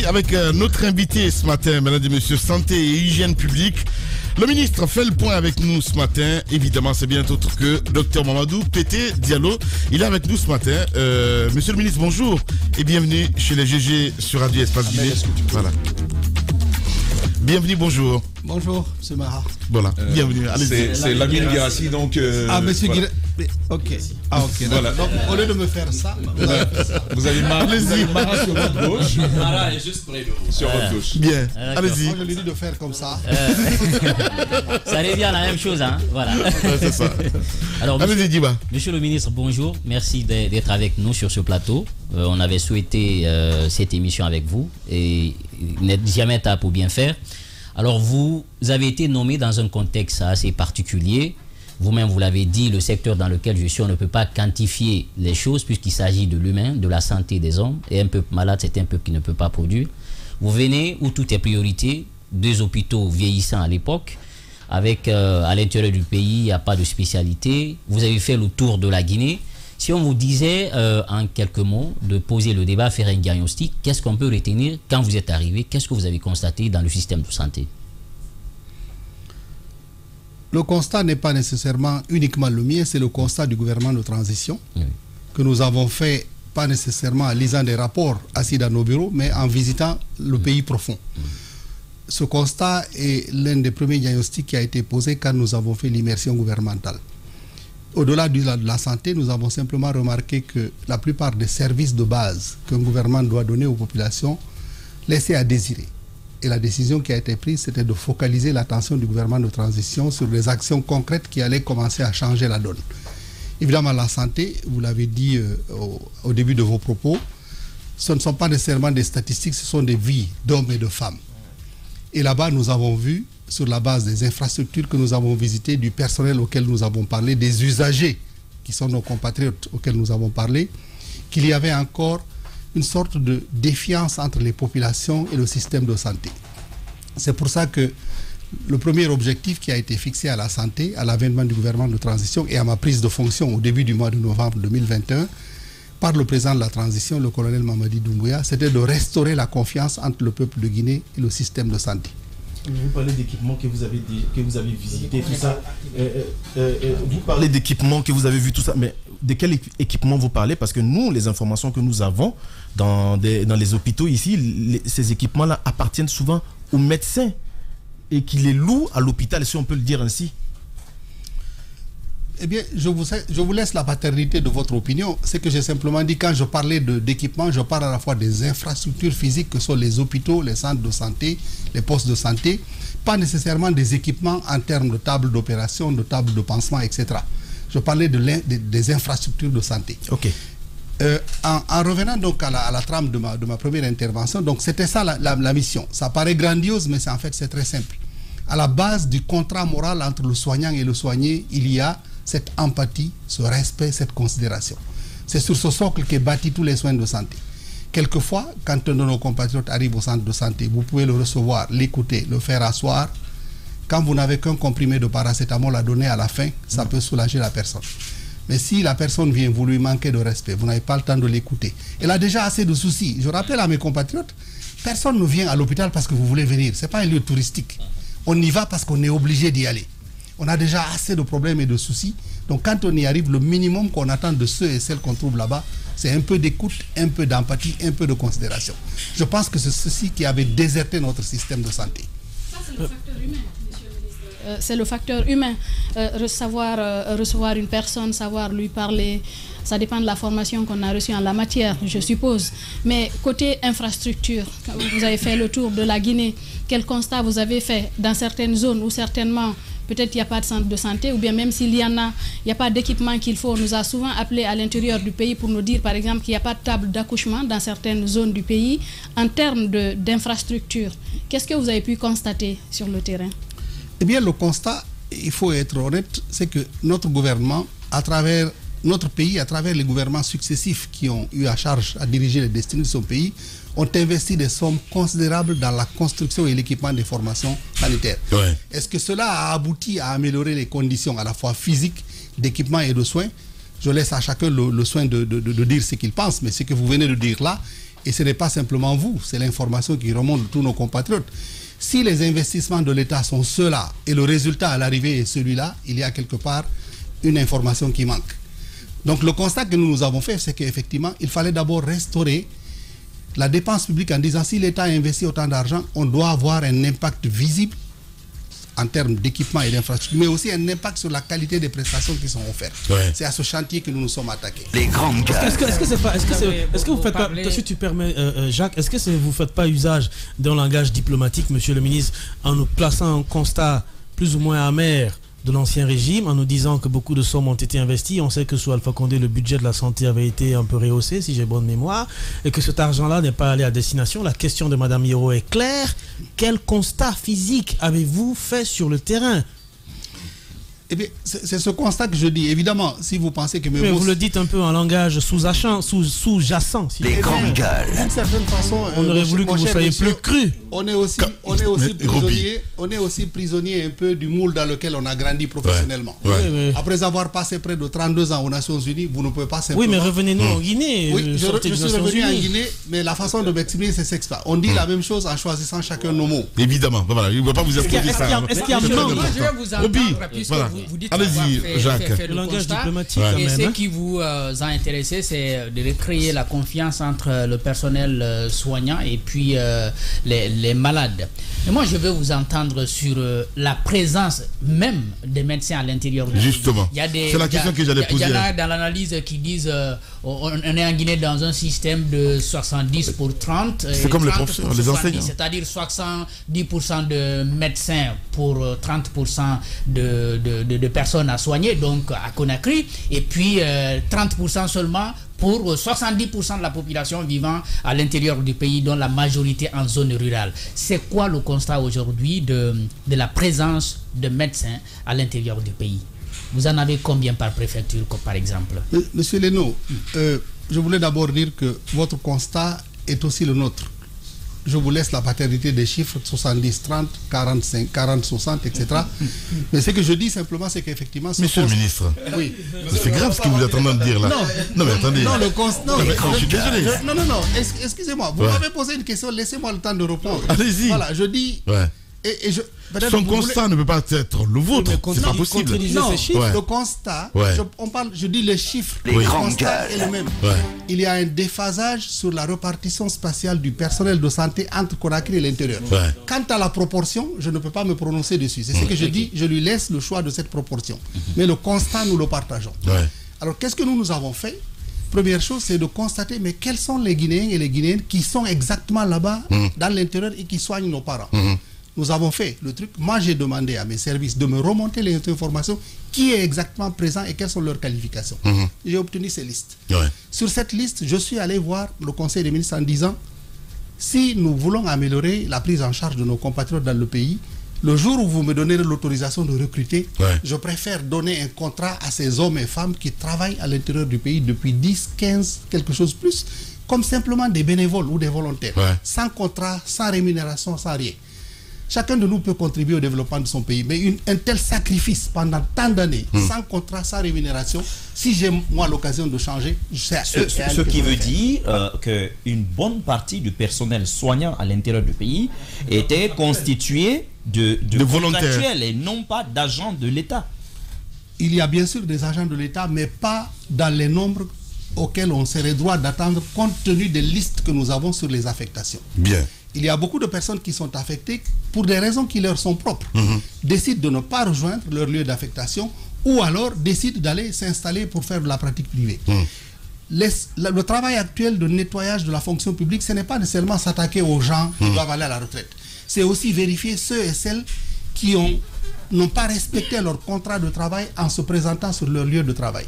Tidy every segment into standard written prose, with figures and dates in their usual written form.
Oui, avec notre invité ce matin, mesdames et messieurs, santé et hygiène publique. Le ministre fait le point avec nous ce matin. Évidemment, c'est bien autre que Dr Mamadou Pété Diallo. Il est avec nous ce matin. Monsieur le ministre, bonjour et bienvenue chez les GG sur Radio Espace Guinée. Voilà. Bienvenue, bonjour. Bonjour, c'est Maha. Voilà, bienvenue. C'est Lamine Guirassi, donc... monsieur voilà. Ok. Ah, ok. Voilà. Donc, au lieu de me faire ça, vous avez Mara sur votre gauche. Mara est juste près de vous. Sur votre gauche. Bien, allez-y. Moi, je lui dis de faire comme ça. Ça revient à la même chose, hein. Voilà. C'est ça. Alors, allez-y, Diba. Monsieur le ministre, bonjour. Merci d'être avec nous sur ce plateau. On avait souhaité cette émission avec vous et il n'est jamais tard pour bien faire. Alors, vous avez été nommé dans un contexte assez particulier. Vous-même, vous l'avez dit, le secteur dans lequel je suis, on ne peut pas quantifier les choses puisqu'il s'agit de l'humain, de la santé des hommes. Et un peuple malade, c'est un peuple qui ne peut pas produire. Vous venez où tout est priorité, 2 hôpitaux vieillissants à l'époque, avec à l'intérieur du pays, il n'y a pas de spécialité. Vous avez fait le tour de la Guinée. Si on vous disait en quelques mots de poser le débat, faire un diagnostic, qu'est-ce qu'on peut retenir quand vous êtes arrivé? Qu'est-ce que vous avez constaté dans le système de santé? Le constat n'est pas nécessairement uniquement le mien, c'est le constat du gouvernement de transition que nous avons fait, pas nécessairement en lisant des rapports assis dans nos bureaux, mais en visitant le pays profond. Ce constat est l'un des premiers diagnostics qui a été posé quand nous avons fait l'immersion gouvernementale. Au-delà de la santé, nous avons simplement remarqué que la plupart des services de base qu'un gouvernement doit donner aux populations laissaient à désirer. Et la décision qui a été prise, c'était de focaliser l'attention du gouvernement de transition sur des actions concrètes qui allaient commencer à changer la donne. Évidemment, la santé, vous l'avez dit au début de vos propos, ce ne sont pas nécessairement des statistiques, ce sont des vies d'hommes et de femmes. Et là-bas, nous avons vu, sur la base des infrastructures que nous avons visitées, du personnel auquel nous avons parlé, des usagers qui sont nos compatriotes auxquels nous avons parlé, qu'il y avait encore une sorte de défiance entre les populations et le système de santé. C'est pour ça que le premier objectif qui a été fixé à la santé, à l'avènement du gouvernement de transition et à ma prise de fonction au début du mois de novembre 2021, par le président de la transition, le colonel Mamadi Doumbouya, c'était de restaurer la confiance entre le peuple de Guinée et le système de santé. Vous parlez d'équipements que vous avez visités, tout ça. Vous parlez d'équipements que vous avez vu, tout ça. Mais de quel équipement vous parlez? Parce que nous, les informations que nous avons dans les hôpitaux ici, ces équipements-là appartiennent souvent aux médecins et qui les louent à l'hôpital, si on peut le dire ainsi. Eh bien, je vous laisse la paternité de votre opinion. C'est que j'ai simplement dit, quand je parlais d'équipement, je parle à la fois des infrastructures physiques que sont les hôpitaux, les centres de santé, les postes de santé, pas nécessairement des équipements en termes de tables d'opération, de tables de pansement, etc. Je parlais des infrastructures de santé. Ok. En revenant donc à la trame de ma première intervention, donc c'était ça la mission. Ça paraît grandiose, mais en fait c'est très simple. À la base du contrat moral entre le soignant et le soigné, il y a cette empathie, ce respect, cette considération. C'est sur ce socle qu'est bâti tous les soins de santé. Quelquefois, quand un de nos compatriotes arrive au centre de santé, vous pouvez le recevoir, l'écouter, le faire asseoir. Quand vous n'avez qu'un comprimé de paracétamol à donner à la fin, ça peut soulager la personne. Mais si la personne vient, vous lui manquez de respect, vous n'avez pas le temps de l'écouter, elle a déjà assez de soucis. Je rappelle à mes compatriotes, personne ne vient à l'hôpital parce que vous voulez venir. Ce n'est pas un lieu touristique. On y va parce qu'on est obligé d'y aller. On a déjà assez de problèmes et de soucis. Donc quand on y arrive, le minimum qu'on attend de ceux et celles qu'on trouve là-bas, c'est un peu d'écoute, un peu d'empathie, un peu de considération. Je pense que c'est ceci qui avait déserté notre système de santé. Ça, c'est le facteur humain, monsieur le ministre. C'est le facteur humain. Recevoir une personne, savoir lui parler, ça dépend de la formation qu'on a reçue en la matière, je suppose. Mais côté infrastructure, vous avez fait le tour de la Guinée. Quel constat vous avez fait dans certaines zones où certainement peut-être il n'y a pas de centre de santé, ou bien même s'il y en a, il n'y a pas d'équipement qu'il faut. On nous a souvent appelés à l'intérieur du pays pour nous dire, par exemple, qu'il n'y a pas de table d'accouchement dans certaines zones du pays. En termes d'infrastructure, qu'est-ce que vous avez pu constater sur le terrain? Eh bien, le constat, il faut être honnête, c'est que notre gouvernement, à travers notre pays, à travers les gouvernements successifs qui ont eu à charge à diriger les destinées de son pays, ont investi des sommes considérables dans la construction et l'équipement des formations sanitaires. Ouais. Est-ce que cela a abouti à améliorer les conditions à la fois physiques, d'équipement et de soins? Je laisse à chacun le soin de dire ce qu'il pense, mais ce que vous venez de dire là et ce n'est pas simplement vous, c'est l'information qui remonte de tous nos compatriotes. Si les investissements de l'État sont ceux-là et le résultat à l'arrivée est celui-là, il y a quelque part une information qui manque. Donc le constat que nous avons fait, c'est qu'effectivement, il fallait d'abord restaurer la dépense publique en disant si l'État investit autant d'argent, on doit avoir un impact visible en termes d'équipement et d'infrastructure, mais aussi un impact sur la qualité des prestations qui sont offertes. Ouais. C'est à ce chantier que nous nous sommes attaqués. Les grandes gueules. Est-ce que vous faites pas, si tu permets, Jacques, est-ce que vous faites pas usage d'un langage diplomatique, monsieur le ministre, en nous plaçant un constat plus ou moins amer de l'ancien régime, en nous disant que beaucoup de sommes ont été investies? On sait que sous Alpha Condé, le budget de la santé avait été un peu rehaussé, si j'ai bonne mémoire, et que cet argent-là n'est pas allé à destination. La question de Mme Yoro est claire. Quel constat physique avez-vous fait sur le terrain? Eh bien, c'est ce constat que je dis. Évidemment, si vous pensez que... Mais vous le dites un peu en langage sous-jacent. Si les grandes gueules. D'une certaine façon... On aurait voulu que vous soyez plus cru. On est aussi prisonnier un peu du moule dans lequel on a grandi professionnellement. Ouais. Après avoir passé près de 32 ans aux Nations Unies, vous ne pouvez pas simplement... Oui, mais revenez-nous en Guinée. Oui, je suis revenu en Guinée, mais la façon de m'exprimer, c'est ça. On dit la même chose en choisissant chacun nos mots. Évidemment. Voilà, il ne va pas vous expliquer ça. Est-ce qu'il y a un manque? Je vais vous entendre puisque vous dites allez-y, Jacques. fait le langage constat, diplomatique. Et ce qui vous a intéressé, c'est de recréer la confiance entre le personnel soignant et puis les malades. Et moi, je veux vous entendre sur la présence même des médecins à l'intérieur du pays. Justement. C'est la question que j'allais poser. Il y en a dans l'analyse qui disent on est en Guinée dans un système de 70 pour 30. C'est comme les professeurs, les enseignants. C'est-à-dire 70% de médecins pour 30% de personnes à soigner, donc à Conakry, et puis 30% seulement pour 70% de la population vivant à l'intérieur du pays, dont la majorité en zone rurale. C'est quoi le constat aujourd'hui de la présence de médecins à l'intérieur du pays? Vous en avez combien par préfecture, par exemple? Monsieur Leno, je voulais d'abord dire que votre constat est aussi le nôtre. Je vous laisse la paternité des chiffres 70, 30, 45, 40, 60, etc. Mais ce que je dis simplement, c'est qu'effectivement... Monsieur le ministre, oui. C'est grave ce que vous êtes en train de dire là. Non, mais attendez. Non, le constat... Je suis désolé. Non. Excusez-moi. Vous m'avez posé une question, laissez-moi le temps de répondre. Allez-y. Voilà, je dis... Ouais. Son constat ne peut pas être le vôtre. C'est pas possible. Non, le constat, je dis les chiffres. Le constat est le même. Il y a un déphasage sur la répartition spatiale du personnel de santé entre Conakry et l'intérieur. Quant à la proportion, je ne peux pas me prononcer dessus. C'est ce que je dis, je lui laisse le choix de cette proportion. Mais le constat, nous le partageons. Alors, qu'est-ce que nous avons fait? Première chose, c'est de constater, mais quels sont les Guinéens et les Guinéennes qui sont exactement là-bas, dans l'intérieur, et qui soignent nos parents. Nous avons fait le truc. Moi, j'ai demandé à mes services de me remonter les informations, qui est exactement présent et quelles sont leurs qualifications. J'ai obtenu ces listes. Sur cette liste, je suis allé voir le Conseil des ministres en disant, si nous voulons améliorer la prise en charge de nos compatriotes dans le pays, le jour où vous me donnez l'autorisation de recruter, je préfère donner un contrat à ces hommes et femmes qui travaillent à l'intérieur du pays depuis 10, 15, quelque chose plus, comme simplement des bénévoles ou des volontaires, sans contrat, sans rémunération, sans rien. Chacun de nous peut contribuer au développement de son pays, mais un tel sacrifice pendant tant d'années, sans contrat, sans rémunération, si j'ai moi l'occasion de changer, ce qui veut dire qu'une bonne partie du personnel soignant à l'intérieur du pays était constitué de volontaires et non pas d'agents de l'État. Il y a bien sûr des agents de l'État, mais pas dans les nombres auxquels on serait droit d'attendre compte tenu des listes que nous avons sur les affectations. Bien. Il y a beaucoup de personnes qui sont affectées pour des raisons qui leur sont propres, décident de ne pas rejoindre leur lieu d'affectation ou alors décident d'aller s'installer pour faire de la pratique privée. Le travail actuel de nettoyage de la fonction publique, ce n'est pas nécessairement s'attaquer aux gens qui doivent aller à la retraite. C'est aussi vérifier ceux et celles qui n'ont pas respecté leur contrat de travail en se présentant sur leur lieu de travail.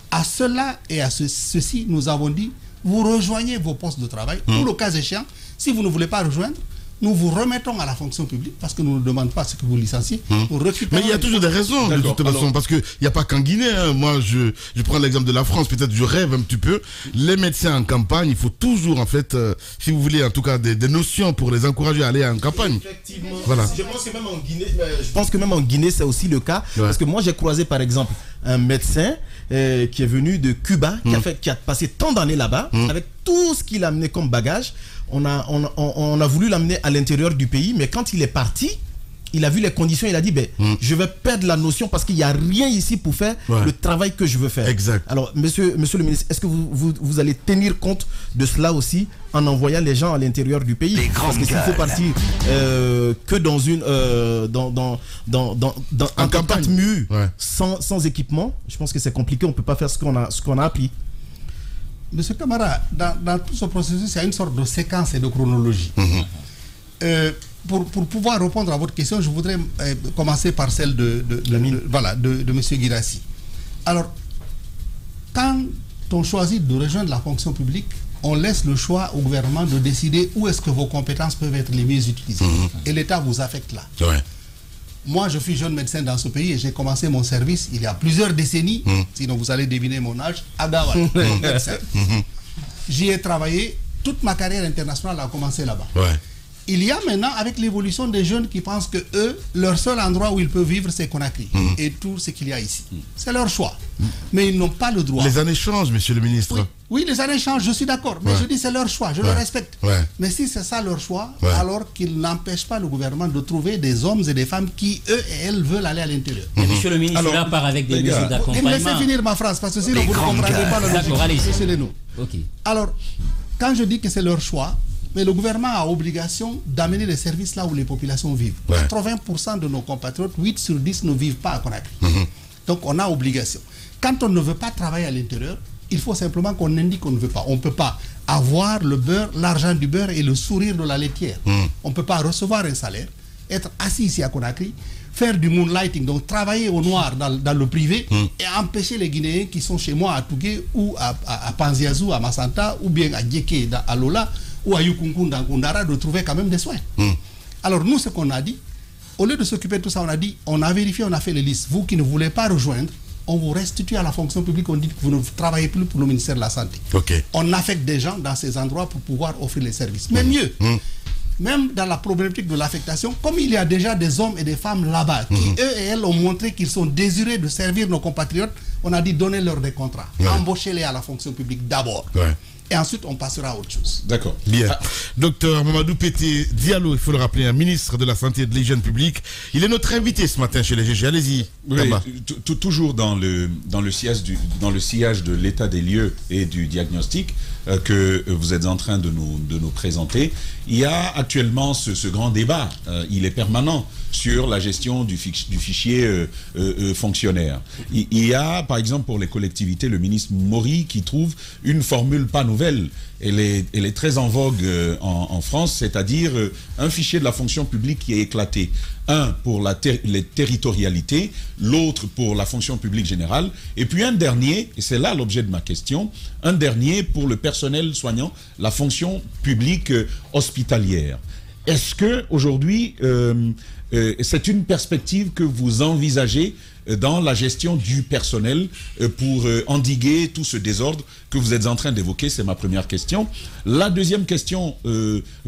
À cela et à ceci, nous avons dit, vous rejoignez vos postes de travail, ou le cas échéant, si vous ne voulez pas rejoindre, nous vous remettons à la fonction publique parce que nous ne demandons pas ce que vous licenciez. Mais il y a toujours des raisons de toute façon, parce qu'il n'y a pas qu'en Guinée. Hein. Moi, je prends l'exemple de la France, peut-être je rêve un petit peu. Les médecins en campagne, il faut toujours, en fait, si vous voulez, en tout cas, des notions pour les encourager à aller en campagne. Effectivement. Voilà. Je pense que même en Guinée, c'est aussi le cas. Ouais. Parce que moi, j'ai croisé, par exemple, un médecin qui est venu de Cuba, qui a passé tant d'années là-bas, avec tout ce qu'il a amené comme bagage. On a voulu l'amener à l'intérieur du pays, mais quand il est parti, il a vu les conditions, il a dit, je vais perdre la notion parce qu'il n'y a rien ici pour faire le travail que je veux faire. Exact. Alors, monsieur le ministre, est-ce que vous allez tenir compte de cela aussi en envoyant les gens à l'intérieur du pays? Parce que s'il faut partir que dans une en campagne mue, sans équipement, je pense que c'est compliqué, on ne peut pas faire ce qu'on a appris. Monsieur Camara, dans tout ce processus, il y a une sorte de séquence et de chronologie. Pour pouvoir répondre à votre question, je voudrais commencer par celle de M. Guirassy. Alors, quand on choisit de rejoindre la fonction publique, on laisse le choix au gouvernement de décider où est-ce que vos compétences peuvent être les mieux utilisées. Et l'État vous affecte là. Moi, je suis jeune médecin dans ce pays et j'ai commencé mon service il y a plusieurs décennies, sinon vous allez deviner mon âge, à Gawal. J'y ai travaillé, toute ma carrière internationale a commencé là-bas. Il y a maintenant, avec l'évolution des jeunes qui pensent que eux, leur seul endroit où ils peuvent vivre, c'est Conakry. Et tout ce qu'il y a ici. C'est leur choix. Mais ils n'ont pas le droit. Les années changent, monsieur le ministre. Oui, les années changent, je suis d'accord. Mais je dis c'est leur choix, je le respecte. Mais si c'est ça leur choix, alors qu'ils n'empêchent pas le gouvernement de trouver des hommes et des femmes qui, eux et elles, veulent aller à l'intérieur. Mais monsieur le ministre, là part avec des mesures d'accompagnement. Laissez finir ma phrase, parce que sinon vous ne comprendrez pas le D'accord, allez-y. Alors, quand je dis que c'est leur choix, mais le gouvernement a obligation d'amener les services là où les populations vivent. 80% de nos compatriotes, 8 sur 10 ne vivent pas à Conakry. Donc on a obligation. Quand on ne veut pas travailler à l'intérieur, il faut simplement qu'on indique qu'on ne veut pas. On ne peut pas avoir le beurre, l'argent du beurre et le sourire de la laitière. On ne peut pas recevoir un salaire, être assis ici à Conakry, faire du moonlighting, donc travailler au noir dans le privé et empêcher les Guinéens qui sont chez moi à Tougué ou à Panziazou, à Massanta ou bien à Djeke, à Lola ou à Yukunkunda, à Kundara, de trouver quand même des soins. Alors nous, ce qu'on a dit, au lieu de s'occuper de tout ça, on a dit, on a vérifié, on a fait les listes. Vous qui ne voulez pas rejoindre, on vous restitue à la fonction publique, on dit que vous ne travaillez plus pour le ministère de la Santé. On affecte des gens dans ces endroits pour pouvoir offrir les services. Mais mieux, même dans la problématique de l'affectation, comme il y a déjà des hommes et des femmes là-bas qui, eux et elles, ont montré qu'ils sont désirés de servir nos compatriotes, on a dit, donnez-leur des contrats. Embauchez-les à la fonction publique d'abord. Et ensuite, on passera à autre chose. D'accord. Bien. Docteur Mamadou Pété Diallo, il faut le rappeler, un ministre de la Santé et de l'Hygiène publique. Il est notre invité ce matin chez les GG. Allez-y. Oui, toujours dans le sillage de l'état des lieux et du diagnostic que vous êtes en train de nous présenter. Il y a actuellement ce grand débat. Il est permanent sur la gestion du fichier fonctionnaire. Il y a, par exemple, pour les collectivités, le ministre Maury qui trouve une formule pas nouvelle. Elle est très en vogue en France, c'est-à-dire un fichier de la fonction publique qui est éclaté. Un pour les territorialités, l'autre pour la fonction publique générale, et puis un dernier, et c'est là l'objet de ma question, un dernier pour le personnel soignant, la fonction publique hospitalière. Est-ce que aujourd'hui c'est une perspective que vous envisagez dans la gestion du personnel pour endiguer tout ce désordre que vous êtes en train d'évoquer? C'est ma première question. La deuxième question,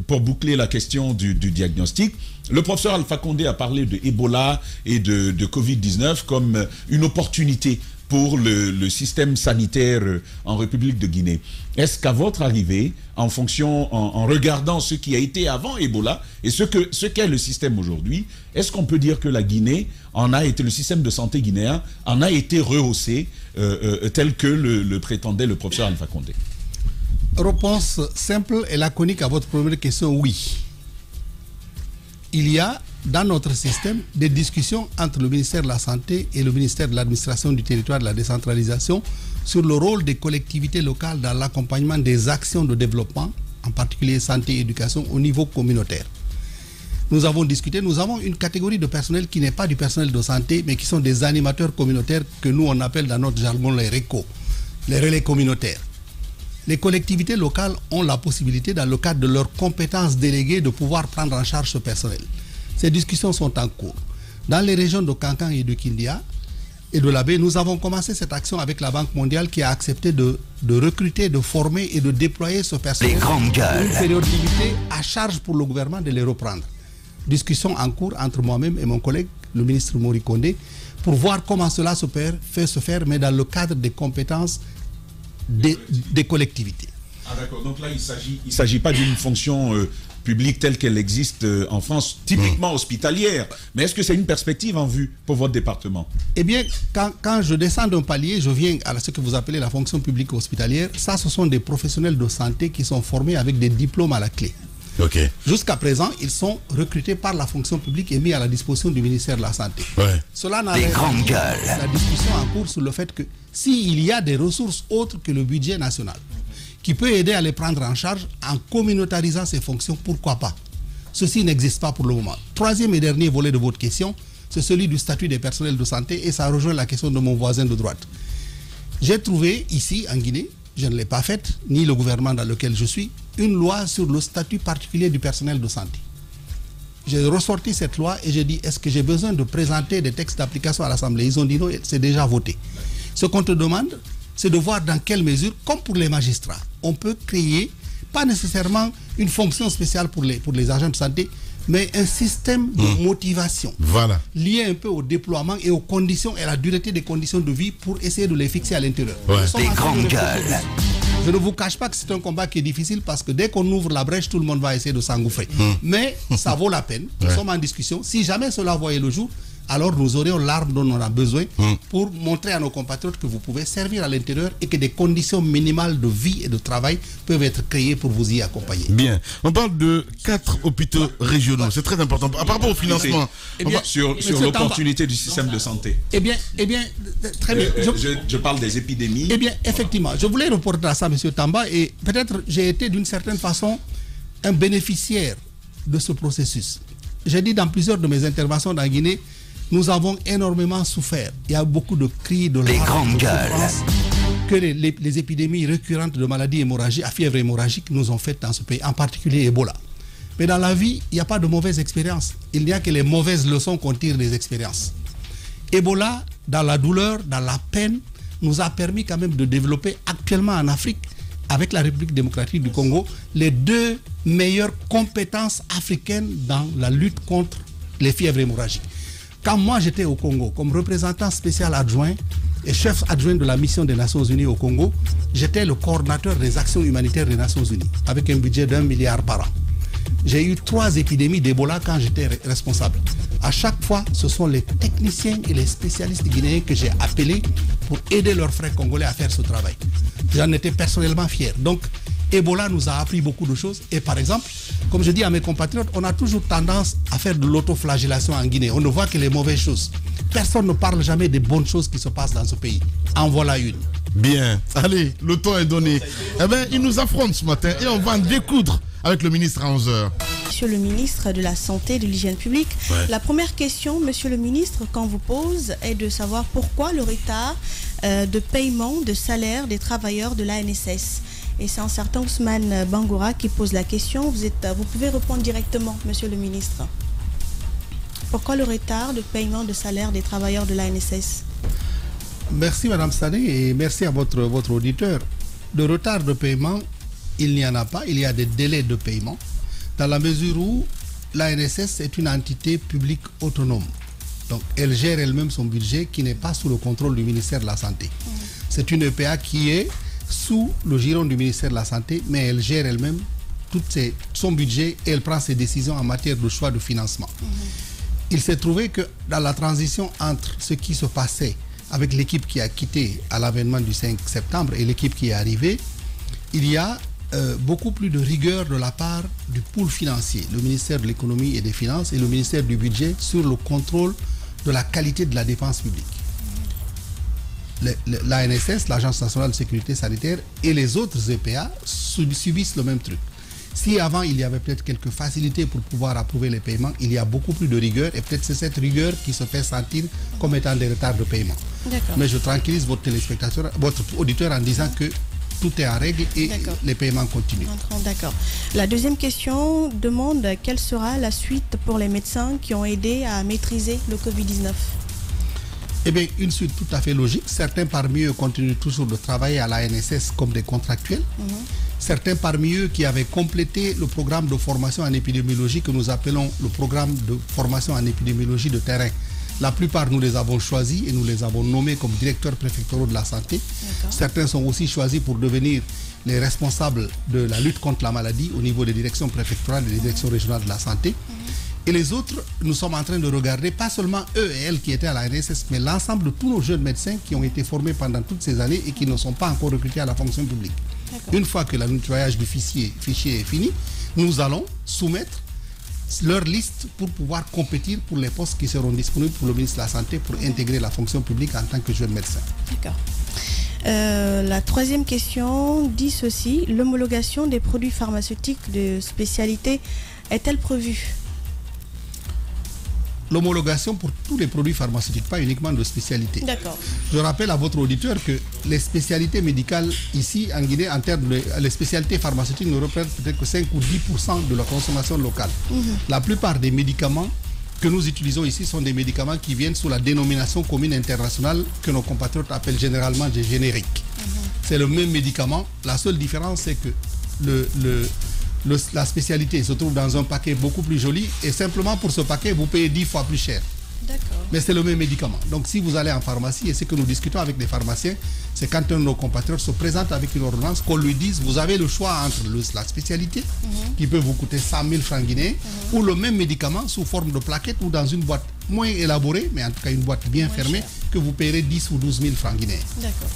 pour boucler la question du diagnostic, le professeur Alpha Condé a parlé de Ebola et de Covid-19 comme une opportunité pour le système sanitaire en République de Guinée. Est-ce qu'à votre arrivée, en regardant ce qui a été avant Ebola et ce qu'est le système aujourd'hui, est-ce qu'on peut dire que le système de santé guinéen en a été rehaussé tel que le prétendait le professeur Alpha Condé? Réponse simple et laconique à votre première question, oui. Il y a dans notre système des discussions entre le ministère de la Santé et le ministère de l'Administration du territoire de la décentralisation sur le rôle des collectivités locales dans l'accompagnement des actions de développement, en particulier santé et éducation, au niveau communautaire. Nous avons discuté, nous avons une catégorie de personnel qui n'est pas du personnel de santé, mais qui sont des animateurs communautaires que nous on appelle dans notre jargon les RECO, les relais communautaires. les collectivités locales ont la possibilité, dans le cadre de leurs compétences déléguées, de pouvoir prendre en charge ce personnel. Ces discussions sont en cours. Dans les régions de Kankan et de Kindia et de la Baie, nous avons commencé cette action avec la Banque mondiale qui a accepté de recruter, de former et de déployer ce personnel pour une période limitée à charge pour le gouvernement de les reprendre. Discussion en cours entre moi-même et mon collègue, le ministre Mori Kondé, pour voir comment cela se faire, mais dans le cadre des compétences des collectivités. Ah d'accord, donc là il ne s'agit pas d'une fonction publique telle qu'elle existe en France, typiquement hospitalière, mais est-ce que c'est une perspective en vue pour votre département? Eh bien, quand je descends d'un palier, je viens à ce que vous appelez la fonction publique hospitalière. Ça, ce sont des professionnels de santé qui sont formés avec des diplômes à la clé. Okay. Jusqu'à présent, ils sont recrutés par la fonction publique et mis à la disposition du ministère de la Santé. Ouais. Cela n'arrête pas la discussion en cours sur le fait que s'il y a des ressources autres que le budget national qui peut aider à les prendre en charge en communautarisant ces fonctions, pourquoi pas? Ceci n'existe pas pour le moment. Troisième et dernier volet de votre question, c'est celui du statut des personnels de santé et ça rejoint la question de mon voisin de droite. J'ai trouvé ici, en Guinée, je ne l'ai pas faite, ni le gouvernement dans lequel je suis, une loi sur le statut particulier du personnel de santé. J'ai ressorti cette loi et j'ai dit, est-ce que j'ai besoin de présenter des textes d'application à l'Assemblée? Ils ont dit non, c'est déjà voté. Ce qu'on te demande, c'est de voir dans quelle mesure, comme pour les magistrats, on peut créer, pas nécessairement une fonction spéciale pour les agents de santé, mais un système de motivation lié un peu au déploiement et aux conditions et à la dureté des conditions de vie pour essayer de les fixer à l'intérieur. Je ne vous cache pas que c'est un combat qui est difficile parce que dès qu'on ouvre la brèche, tout le monde va essayer de s'engouffrer. Mais ça vaut la peine. Nous sommes en discussion. Si jamais cela voyait le jour, alors nous aurions l'arme dont on a besoin pour montrer à nos compatriotes que vous pouvez servir à l'intérieur et que des conditions minimales de vie et de travail peuvent être créées pour vous y accompagner. Bien. On parle de 4 hôpitaux régionaux. C'est très important. Par rapport au financement, sur l'opportunité du système de santé. Eh bien, très bien. Je parle des épidémies. Eh bien, effectivement, je voulais reporter à ça, M. Tamba, et peut-être j'ai été d'une certaine façon un bénéficiaire de ce processus. J'ai dit dans plusieurs de mes interventions dans Guinée, nous avons énormément souffert. Il y a beaucoup de cris de larmes, que les épidémies récurrentes de maladies hémorragiques, à fièvre hémorragique nous ont faites dans ce pays, en particulier Ebola. Mais dans la vie, il n'y a pas de mauvaises expériences. Il n'y a que les mauvaises leçons qu'on tire des expériences. Ebola, dans la douleur, dans la peine, nous a permis quand même de développer actuellement en Afrique, avec la République démocratique du Congo, les 2 meilleures compétences africaines dans la lutte contre les fièvres hémorragiques. Quand moi j'étais au Congo, comme représentant spécial adjoint et chef adjoint de la mission des Nations Unies au Congo, j'étais le coordinateur des actions humanitaires des Nations Unies, avec un budget d'1 milliard par an. J'ai eu 3 épidémies d'Ebola quand j'étais responsable. À chaque fois, ce sont les techniciens et les spécialistes guinéens que j'ai appelés pour aider leurs frères congolais à faire ce travail. J'en étais personnellement fier. Donc, Ebola nous a appris beaucoup de choses. Et par exemple, comme je dis à mes compatriotes, on a toujours tendance à faire de l'autoflagellation en Guinée. On ne voit que les mauvaises choses. Personne ne parle jamais des bonnes choses qui se passent dans ce pays. En voilà une. Bien. Allez, le temps est donné. Eh bien, il nous affronte ce matin et on va en découdre avec le ministre à 11h. Monsieur le ministre de la Santé et de l'Hygiène publique, la première question, monsieur le ministre, qu'on vous pose est de savoir pourquoi le retard de paiement de salaire des travailleurs de l'ANSS. Et c'est un certain Ousmane Bangoura qui pose la question. Vous pouvez répondre directement, monsieur le ministre. Pourquoi le retard de paiement de salaire des travailleurs de l'ANSS? Merci Madame Sané et merci à votre auditeur. De retard de paiement, il n'y en a pas. Il y a des délais de paiement dans la mesure où l'ANSS est une entité publique autonome. Donc elle gère elle-même son budget qui n'est pas sous le contrôle du ministère de la Santé. C'est une EPA qui est sous le giron du ministère de la Santé, mais elle gère elle-même son budget et elle prend ses décisions en matière de choix de financement. Il s'est trouvé que dans la transition entre ce qui se passait avec l'équipe qui a quitté à l'avènement du 5 septembre et l'équipe qui est arrivée, il y a beaucoup plus de rigueur de la part du pool financier, le ministère de l'économie et des finances et le ministère du budget sur le contrôle de la qualité de la dépense publique. L'ANSS, l'Agence nationale de sécurité sanitaire et les autres EPA subissent le même truc. Si avant il y avait peut-être quelques facilités pour pouvoir approuver les paiements, il y a beaucoup plus de rigueur et peut-être c'est cette rigueur qui se fait sentir comme étant des retards de paiement. Mais je tranquillise votre téléspectateur, votre auditeur en disant que tout est en règle et les paiements continuent. D'accord. La deuxième question demande quelle sera la suite pour les médecins qui ont aidé à maîtriser le Covid-19. Eh bien, une suite tout à fait logique. Certains parmi eux continuent toujours de travailler à la NSS comme des contractuels. Certains parmi eux qui avaient complété le programme de formation en épidémiologie que nous appelons le programme de formation en épidémiologie de terrain. La plupart, nous les avons choisis et nous les avons nommés comme directeurs préfectoraux de la santé. Certains sont aussi choisis pour devenir les responsables de la lutte contre la maladie au niveau des directions préfectorales et des directions régionales de la santé. Et les autres, nous sommes en train de regarder, pas seulement eux et elles qui étaient à la NSS, mais l'ensemble de tous nos jeunes médecins qui ont été formés pendant toutes ces années et qui ne sont pas encore recrutés à la fonction publique. Une fois que le nettoyage du fichier est fini, nous allons soumettre leur liste pour pouvoir compétir pour les postes qui seront disponibles pour le ministre de la Santé pour intégrer la fonction publique en tant que jeune médecin. D'accord. La troisième question dit ceci: l'homologation des produits pharmaceutiques de spécialité est-elle prévue? L'homologation pour tous les produits pharmaceutiques, pas uniquement de spécialité. D'accord. Je rappelle à votre auditeur que les spécialités médicales ici en Guinée, en termes de les spécialités pharmaceutiques ne représentent peut-être que 5 ou 10% de la consommation locale. La plupart des médicaments que nous utilisons ici sont des médicaments qui viennent sous la dénomination commune internationale que nos compatriotes appellent généralement des génériques. C'est le même médicament. La seule différence, c'est que la spécialité se trouve dans un paquet beaucoup plus joli et simplement pour ce paquet, vous payez 10 fois plus cher. Mais c'est le même médicament. Donc si vous allez en pharmacie, et ce que nous discutons avec les pharmaciens, c'est quand un de nos compatriotes se présente avec une ordonnance, qu'on lui dise, vous avez le choix entre la spécialité, qui peut vous coûter 100 000 francs guinéens, ou le même médicament sous forme de plaquette ou dans une boîte moins élaborée, mais en tout cas une boîte bien fermée, que vous payerez 10 ou 12 000 francs guinéens.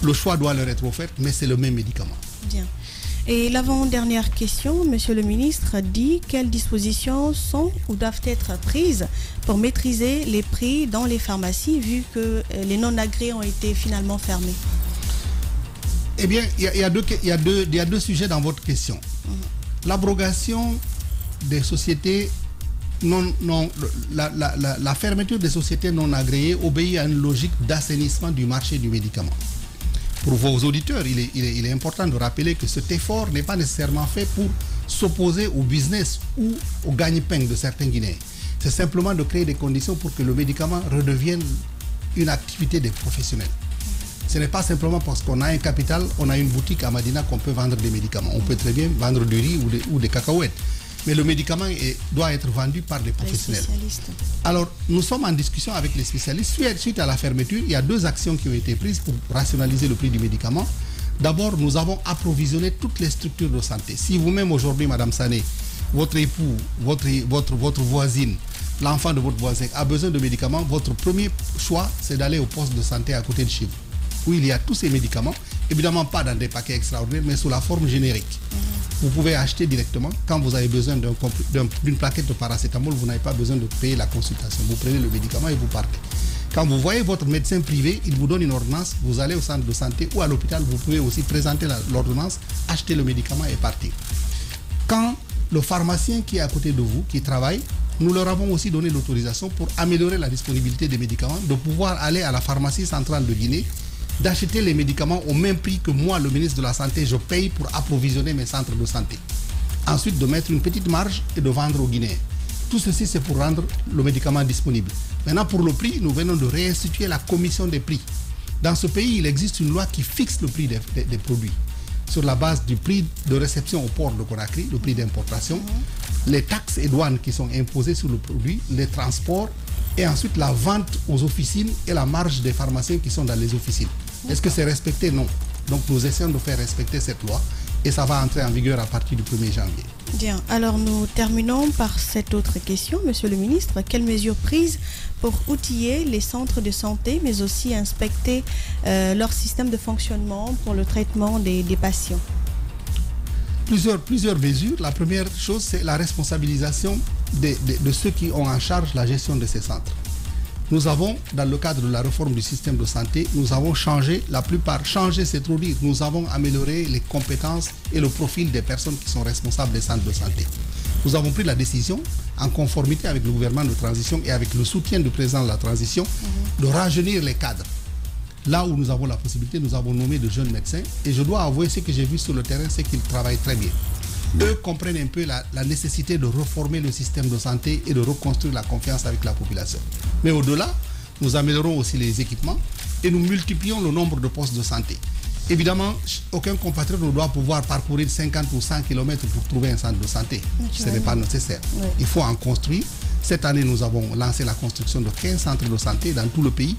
Le choix doit leur être offert, mais c'est le même médicament. Bien. Et l'avant-dernière question, Monsieur le ministre, dit quelles dispositions sont ou doivent être prises pour maîtriser les prix dans les pharmacies vu que les non-agréés ont été finalement fermés? Eh bien, il y a deux sujets dans votre question. L'abrogation des sociétés la fermeture des sociétés non agréées obéit à une logique d'assainissement du marché du médicament. Pour vos auditeurs, il est important de rappeler que cet effort n'est pas nécessairement fait pour s'opposer au business ou au gagne-pain de certains Guinéens. C'est simplement de créer des conditions pour que le médicament redevienne une activité des professionnels. Ce n'est pas simplement parce qu'on a un capital, on a une boutique à Madina qu'on peut vendre des médicaments. On peut très bien vendre du riz ou des cacahuètes. Mais le médicament doit être vendu par des professionnels. Alors, nous sommes en discussion avec les spécialistes. Suite à la fermeture, il y a deux actions qui ont été prises pour rationaliser le prix du médicament. D'abord, nous avons approvisionné toutes les structures de santé. Si vous-même aujourd'hui, Madame Sané, votre époux, votre voisine, l'enfant de votre voisin a besoin de médicaments, votre premier choix, c'est d'aller au poste de santé à côté de chez vous, où il y a tous ces médicaments, évidemment pas dans des paquets extraordinaires, mais sous la forme générique. Vous pouvez acheter directement. Quand vous avez besoin d'une plaquette de paracétamol, vous n'avez pas besoin de payer la consultation. Vous prenez le médicament et vous partez. Quand vous voyez votre médecin privé, il vous donne une ordonnance, vous allez au centre de santé ou à l'hôpital, vous pouvez aussi présenter l'ordonnance, acheter le médicament et partir. Quand le pharmacien qui est à côté de vous, qui travaille, nous leur avons aussi donné l'autorisation pour améliorer la disponibilité des médicaments, de pouvoir aller à la pharmacie centrale de Guinée, d'acheter les médicaments au même prix que moi, le ministre de la Santé, je paye pour approvisionner mes centres de santé. Ensuite, de mettre une petite marge et de vendre aux Guinéens. Tout ceci, c'est pour rendre le médicament disponible. Maintenant, pour le prix, nous venons de réinstituer la commission des prix. Dans ce pays, il existe une loi qui fixe le prix des produits sur la base du prix de réception au port de Conakry, le prix d'importation, les taxes et douanes qui sont imposées sur le produit, les transports, et ensuite la vente aux officines et la marge des pharmaciens qui sont dans les officines. Est-ce que c'est respecté? Non. Donc nous essayons de faire respecter cette loi et ça va entrer en vigueur à partir du 1er janvier. Bien. Alors nous terminons par cette autre question, Monsieur le ministre. Quelles mesures prises pour outiller les centres de santé, mais aussi inspecter leur système de fonctionnement pour le traitement des patients? Plusieurs mesures. La première chose, c'est la responsabilisation de ceux qui ont en charge la gestion de ces centres. Nous avons, dans le cadre de la réforme du système de santé, nous avons changé, c'est trop dire, nous avons amélioré les compétences et le profil des personnes qui sont responsables des centres de santé. Nous avons pris la décision, en conformité avec le gouvernement de transition et avec le soutien du président de la transition, de rajeunir les cadres. là où nous avons la possibilité, nous avons nommé de jeunes médecins. Et je dois avouer, ce que j'ai vu sur le terrain, c'est qu'ils travaillent très bien. Eux comprennent un peu la nécessité de reformer le système de santé et de reconstruire la confiance avec la population. Mais au-delà, nous améliorons aussi les équipements et nous multiplions le nombre de postes de santé. Évidemment, aucun compatriote ne doit pouvoir parcourir 50 ou 100 km pour trouver un centre de santé. Ce n'est pas nécessaire. Oui. Il faut en construire. Cette année, nous avons lancé la construction de 15 centres de santé dans tout le pays.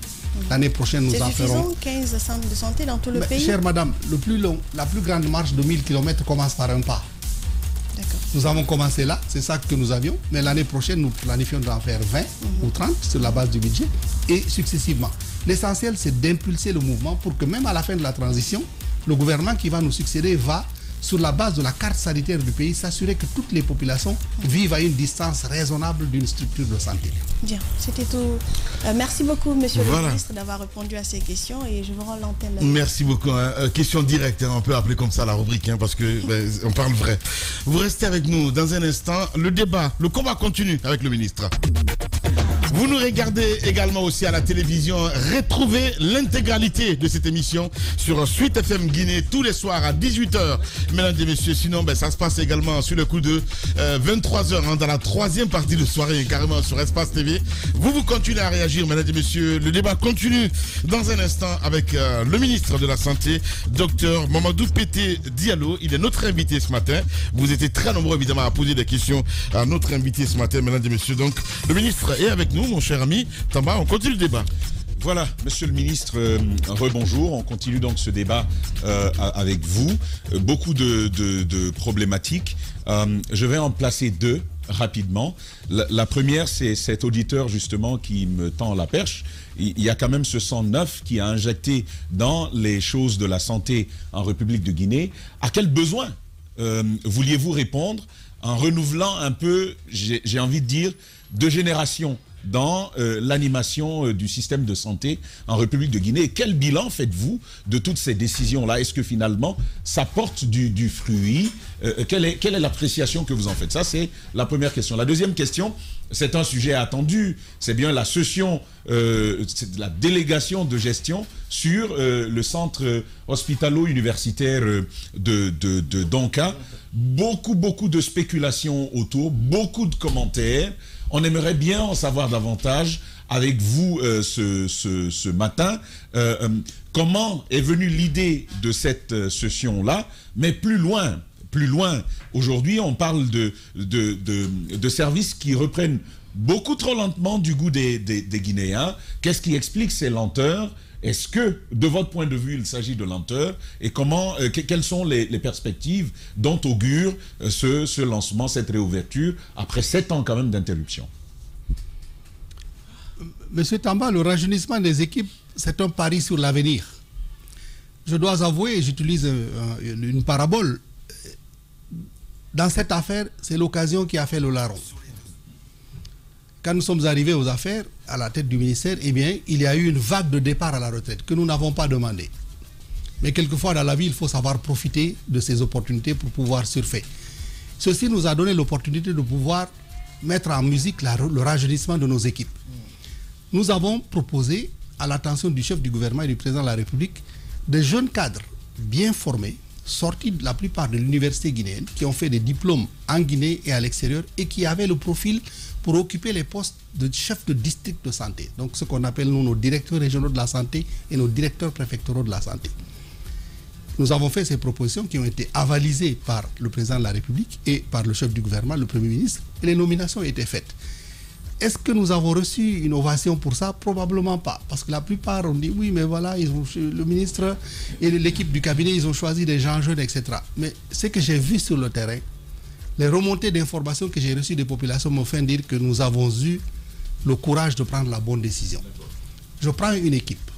L'année prochaine, nous en ferons... 15 centres de santé dans tout le pays. Chère madame, la plus grande marche de 1000 km commence par un pas. Nous avons commencé là, c'est ça que nous avions, mais l'année prochaine, nous planifions d'en faire 20 ou 30 sur la base du budget et successivement. L'essentiel, c'est d'impulser le mouvement pour que même à la fin de la transition, le gouvernement qui va nous succéder va, sur la base de la carte sanitaire du pays, s'assurer que toutes les populations vivent à une distance raisonnable d'une structure de santé. Bien, c'était tout. Merci beaucoup, monsieur le ministre, d'avoir répondu à ces questions et je vous rends l'antenne. Merci beaucoup. Question directe, on peut appeler comme ça la rubrique, parce que on parle vrai. Vous restez avec nous dans un instant. Le débat, le combat continue avec le ministre. Vous nous regardez également aussi à la télévision. Retrouvez l'intégralité de cette émission sur Suite FM Guinée tous les soirs à 18h. Mesdames et messieurs, sinon ça se passe également sur le coup de 23h dans la troisième partie de soirée, carrément sur Espace TV. Vous continuez à réagir, mesdames et messieurs. Le débat continue dans un instant avec le ministre de la Santé, Dr Mamadou Pété Diallo. Il est notre invité ce matin. Vous étiez très nombreux évidemment à poser des questions à notre invité ce matin, mesdames et messieurs. Donc le ministre est avec nous, mon cher ami Tamba. On continue le débat. Voilà, monsieur le ministre, rebonjour. On continue donc ce débat avec vous. Beaucoup de problématiques. Je vais en placer deux rapidement. La première, c'est cet auditeur justement qui me tend la perche. Il y a quand même ce sang neuf qui a injecté dans les choses de la santé en République de Guinée. À quel besoin vouliez-vous répondre en renouvelant un peu, j'ai envie de dire, deux générations dans l'animation du système de santé en République de Guinée? Et quel bilan faites-vous de toutes ces décisions-là? Est-ce que finalement, ça porte du fruit? Quelle est l'appréciation que vous en faites? Ça, c'est la première question. La deuxième question, c'est un sujet attendu. C'est bien la cession, la délégation de gestion sur le centre hospitalo-universitaire de Donka. Beaucoup de spéculations autour, beaucoup de commentaires. On aimerait bien en savoir davantage avec vous ce matin. Comment est venue l'idée de cette session-là? Mais plus loin, aujourd'hui, on parle de services qui reprennent beaucoup trop lentement du goût des Guinéens. Qu'est-ce qui explique ces lenteurs? Est-ce que, de votre point de vue, il s'agit de lenteur? Et quelles sont les perspectives dont augure ce lancement, cette réouverture, après 7 ans quand même d'interruption? Monsieur Tamba, le rajeunissement des équipes, c'est un pari sur l'avenir. Je dois avouer, j'utilise une parabole. Dans cette affaire, c'est l'occasion qui a fait le larron. Quand nous sommes arrivés aux affaires, à la tête du ministère, eh bien, il y a eu une vague de départ à la retraite que nous n'avons pas demandé. Mais quelquefois, dans la vie, il faut savoir profiter de ces opportunités pour pouvoir surfer. Ceci nous a donné l'opportunité de pouvoir mettre en musique le rajeunissement de nos équipes. Nous avons proposé, à l'attention du chef du gouvernement et du président de la République, des jeunes cadres bien formés, sortis de la plupart de l'université guinéenne, qui ont fait des diplômes en Guinée et à l'extérieur et qui avaient le profil pour occuper les postes de chef de district de santé. Donc ce qu'on appelle nous nos directeurs régionaux de la santé et nos directeurs préfectoraux de la santé. Nous avons fait ces propositions qui ont été avalisées par le président de la République et par le chef du gouvernement, le Premier ministre, et les nominations ont été faites. Est-ce que nous avons reçu une ovation pour ça? Probablement pas. Parce que la plupart ont dit oui, mais voilà, le ministre et l'équipe du cabinet, ils ont choisi des gens jeunes, etc. Mais ce que j'ai vu sur le terrain, les remontées d'informations que j'ai reçues des populations me font dire que nous avons eu le courage de prendre la bonne décision. Je prends une équipe.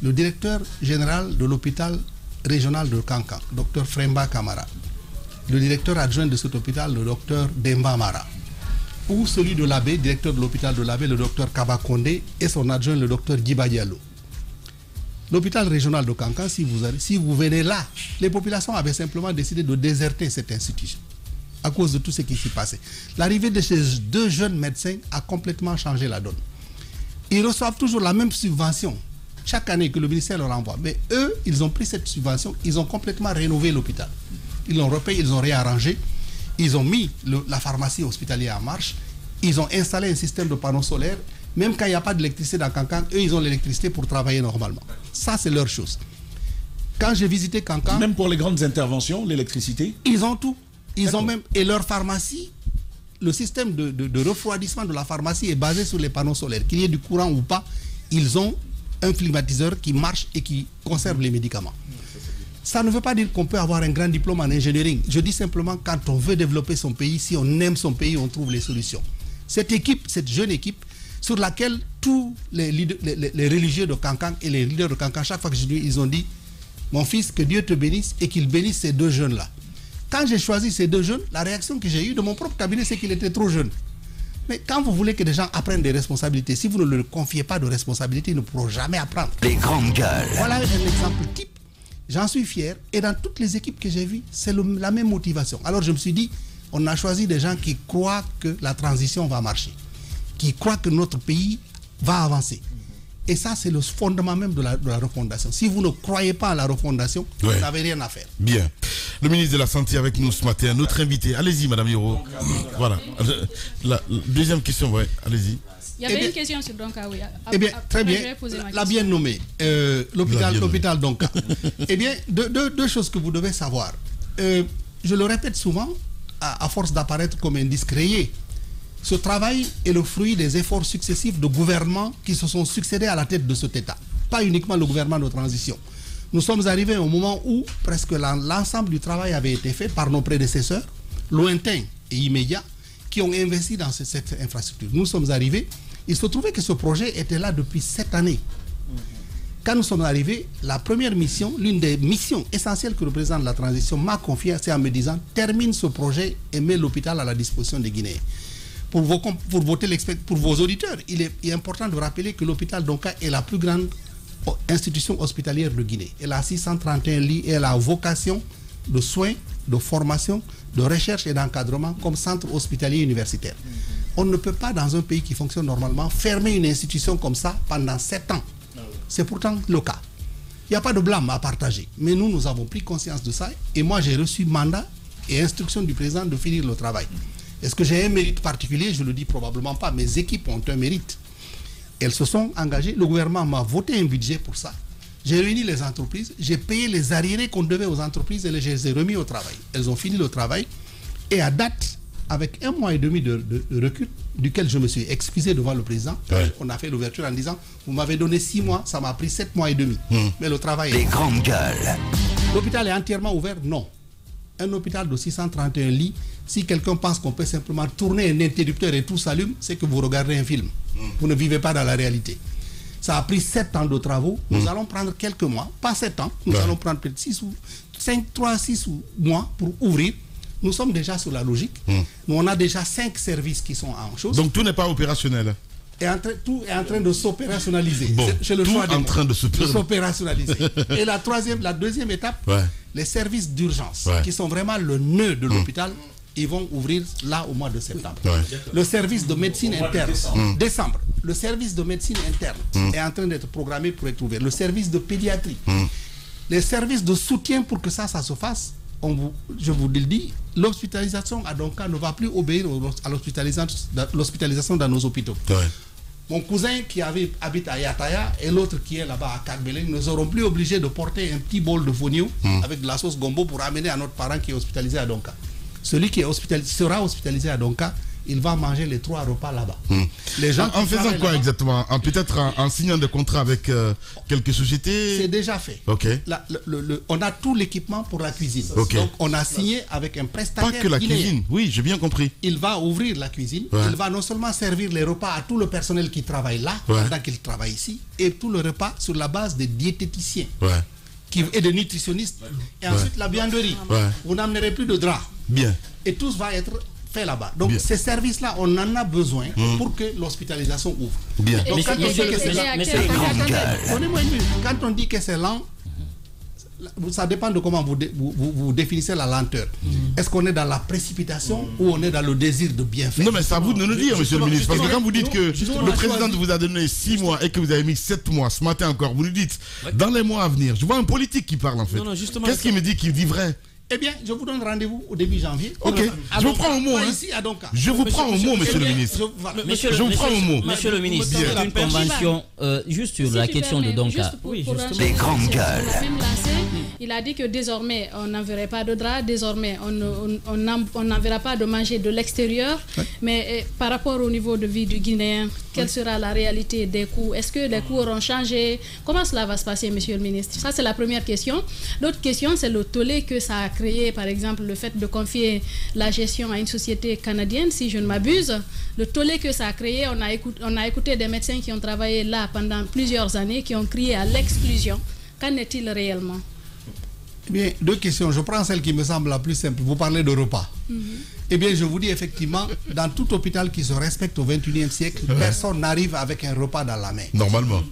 Le directeur général de l'hôpital régional de Kankan, Dr Fremba Kamara. Le directeur adjoint de cet hôpital, le Dr Demba Mara. Ou celui de l'Abbé, directeur de l'hôpital de l'Abbé, le docteur Kaba Kondé, et son adjoint, le docteur Djiba Diallo. L'hôpital régional de Kankan, si vous venez là, les populations avaient simplement décidé de déserter cette institution à cause de tout ce qui s'y passait. L'arrivée de ces deux jeunes médecins a complètement changé la donne. Ils reçoivent toujours la même subvention chaque année que le ministère leur envoie. Mais eux, ils ont pris cette subvention, ils ont complètement rénové l'hôpital. Ils l'ont repayé, ils ont réarrangé, ils ont mis la pharmacie hospitalière en marche, ils ont installé un système de panneaux solaires. Même quand il n'y a pas d'électricité dans Kankan, eux, ils ont l'électricité pour travailler normalement. Ça, c'est leur chose. Quand j'ai visité Kankan... Même pour les grandes interventions, l'électricité? Ils ont tout. Ils ont même... Et leur pharmacie, le système de refroidissement de la pharmacie est basé sur les panneaux solaires. Qu'il y ait du courant ou pas, ils ont un climatiseur qui marche et qui conserve les médicaments. Ça ne veut pas dire qu'on peut avoir un grand diplôme en ingénierie. Je dis simplement, quand on veut développer son pays, si on aime son pays, on trouve les solutions. Cette équipe, cette jeune équipe, sur laquelle tous les religieux de Kankan et les leaders de Kankan, chaque fois que je dis, ils ont dit, mon fils, que Dieu te bénisse et qu'il bénisse ces deux jeunes-là. Quand j'ai choisi ces deux jeunes, la réaction que j'ai eue de mon propre cabinet, c'est qu'il était trop jeune. Mais quand vous voulez que des gens apprennent des responsabilités, si vous ne leur confiez pas de responsabilités, ils ne pourront jamais apprendre. Les grandes gueules. Voilà un exemple type. J'en suis fier. Et dans toutes les équipes que j'ai vues, c'est la même motivation. Alors je me suis dit, on a choisi des gens qui croient que la transition va marcher, qui croient que notre pays va avancer. Et ça, c'est le fondement même de la refondation. Si vous ne croyez pas à la refondation, vous n'avez rien à faire. Bien. Le ministre de la Santé avec nous ce matin, notre invité. Allez-y, Madame Hiro. Voilà. La deuxième question, allez-y. Il y avait une question sur Donka, oui. Eh bien, très bien. La bien nommée. L'hôpital Donka. Eh bien, deux choses que vous devez savoir. Je le répète souvent, à force d'apparaître comme un discréé. Ce travail est le fruit des efforts successifs de gouvernements qui se sont succédés à la tête de cet État. Pas uniquement le gouvernement de transition. Nous sommes arrivés au moment où presque l'ensemble du travail avait été fait par nos prédécesseurs, lointains et immédiats, qui ont investi dans cette infrastructure. Nous sommes arrivés, il se trouvait que ce projet était là depuis 7 années. Quand nous sommes arrivés, la première mission, l'une des missions essentielles que le président de la transition m'a confiée, c'est en me disant, termine ce projet et mets l'hôpital à la disposition des Guinéens. Pour vos auditeurs, il est important de rappeler que l'hôpital Donka est la plus grande institution hospitalière de Guinée. Elle a 631 lits et elle a vocation de soins, de formation, de recherche et d'encadrement comme centre hospitalier universitaire. On ne peut pas, dans un pays qui fonctionne normalement, fermer une institution comme ça pendant 7 ans. C'est pourtant le cas. Il n'y a pas de blâme à partager. Mais nous avons pris conscience de ça et moi j'ai reçu mandat et instruction du président de finir le travail. Est-ce que j'ai un mérite particulier? Je ne le dis probablement pas. Mes équipes ont un mérite. Elles se sont engagées. Le gouvernement m'a voté un budget pour ça. J'ai réuni les entreprises. J'ai payé les arriérés qu'on devait aux entreprises et je les ai remis au travail. Elles ont fini le travail. Et à date, avec 1 mois et demi de recul, duquel je me suis excusé devant le président, on a fait l'ouverture en disant, vous m'avez donné 6 mois, ça m'a pris 7 mois et demi. Mais le travail Les grandes gueules. L'hôpital est entièrement ouvert? Non. Un hôpital de 631 lits, si quelqu'un pense qu'on peut simplement tourner un interrupteur et tout s'allume, c'est que vous regardez un film. Vous ne vivez pas dans la réalité. Ça a pris 7 ans de travaux. Nous allons prendre quelques mois, pas 7 ans. Nous allons prendre peut-être 6 mois pour ouvrir. Nous sommes déjà sur la logique. Nous, on a déjà 5 services qui sont en chose. Donc tout n'est pas opérationnel? Tout est en train de s'opérationnaliser. Bon, c'est le choix en train de s'opérationnaliser. Et la deuxième étape, les services d'urgence, qui sont vraiment le nœud de l'hôpital, ils vont ouvrir là au mois de septembre. Le service de médecine interne, décembre. Le service de médecine interne est en train d'être programmé pour être ouvert. Le service de pédiatrie. Les services de soutien pour que ça se fasse. Je vous le dis, l'hospitalisation à Donka ne va plus obéir à l'hospitalisation dans nos hôpitaux. Mon cousin qui habite à Yataya et l'autre qui est là-bas à Karbelé ne seront plus obligés de porter un petit bol de fonio avec de la sauce gombo pour amener à notre parent qui est hospitalisé à Donka. Celui qui sera hospitalisé à Donka, il va manger les 3 repas là-bas. Les gens en faisant quoi exactement? Peut-être en signant des contrats avec quelques sociétés? C'est déjà fait. On a tout l'équipement pour la cuisine. Donc on a signé avec un prestataire. Pas que la cuisine, oui, j'ai bien compris. Il va ouvrir la cuisine. Il va non seulement servir les repas à tout le personnel qui travaille là, pendant qu'il travaille ici, et tout le repas sur la base des diététiciens et des nutritionnistes. Et ensuite la vianderie. Vous n'amènerez plus de draps. Bien. Et tout va être fait là-bas. Donc ces services-là, on en a besoin pour que l'hospitalisation ouvre. Bien. Donc quand on dit que c'est lent, ça dépend de comment vous définissez la lenteur. Est-ce qu'on est dans la précipitation ou on est dans le désir de bien faire? Non, mais c'est à vous de nous dire, monsieur le ministre. Parce que quand vous dites que le président vous a donné 6 mois et que vous avez mis 7 mois, ce matin encore, vous nous dites, dans les mois à venir, je vois un politique qui parle en fait. Qu'est-ce qu'il me dit qu'il dit vrai? Eh bien, je vous donne rendez-vous au début janvier. Ok, je vous prends au mot. Je vous prends au mot, monsieur le ministre. Je vous prends au mot. Monsieur le ministre, une convention, juste sur la question de Donka. Les grandes gueules. Il a dit que désormais, on n'enverrait pas de draps, désormais, on n'enverra pas de manger de l'extérieur. Mais par rapport au niveau de vie du Guinéen, quelle sera la réalité des coûts? Est-ce que les coûts auront changé? Comment cela va se passer, monsieur le ministre? Ça, c'est la première question. L'autre question, c'est le tollé que ça a créé, par exemple, le fait de confier la gestion à une société canadienne, si je ne m'abuse. Le tollé que ça a créé, on a écouté des médecins qui ont travaillé là pendant plusieurs années, qui ont crié à l'exclusion. Qu'en est-il réellement? Eh bien, 2 questions. Je prends celle qui me semble la plus simple. Vous parlez de repas. Eh bien, je vous dis effectivement, dans tout hôpital qui se respecte au XXIe siècle, personne n'arrive avec un repas dans la main. Normalement.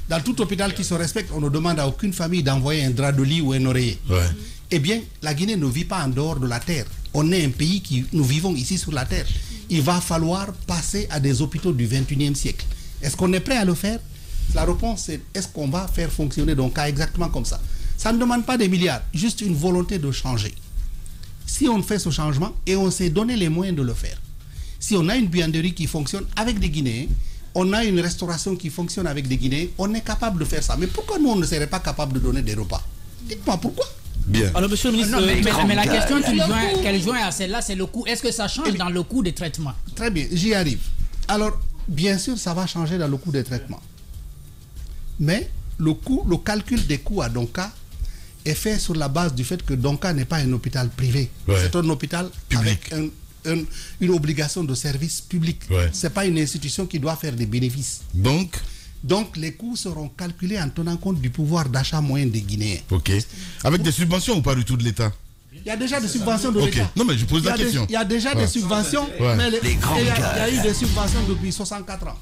Dans tout hôpital qui se respecte, on ne demande à aucune famille d'envoyer un drap de lit ou un oreiller. Eh bien, la Guinée ne vit pas en dehors de la terre. On est un pays nous vivons ici sur la terre. Il va falloir passer à des hôpitaux du XXIe siècle. Est-ce qu'on est prêt à le faire? La réponse est, est-ce qu'on va faire fonctionner Donka exactement comme ça? Ça ne demande pas des milliards, juste une volonté de changer. Si on fait ce changement et on s'est donné les moyens de le faire, si on a une buanderie qui fonctionne avec des Guinéens, on a une restauration qui fonctionne avec des Guinéens, on est capable de faire ça. Mais pourquoi nous, on ne serait pas capable de donner des repas? Dites-moi pourquoi. Bien. Alors, monsieur le ministre, mais la question qu'elle joint à celle-là, c'est le coût. Est-ce que ça change dans le coût des traitements? Très bien, j'y arrive. Alors, bien sûr, ça va changer dans le coût des traitements. Mais le calcul des coûts à Donka est fait sur la base du fait que Donka n'est pas un hôpital privé. C'est un hôpital public. Avec une obligation de service public. Ce n'est pas une institution qui doit faire des bénéfices. Donc, les coûts seront calculés en tenant compte du pouvoir d'achat moyen des Guinéens. Ok. Avec des subventions ou pas du tout de l'État? Il y a déjà des subventions de l'État. Non, mais je pose la question. Il y a déjà des subventions, mais il y a eu des subventions depuis 64 ans.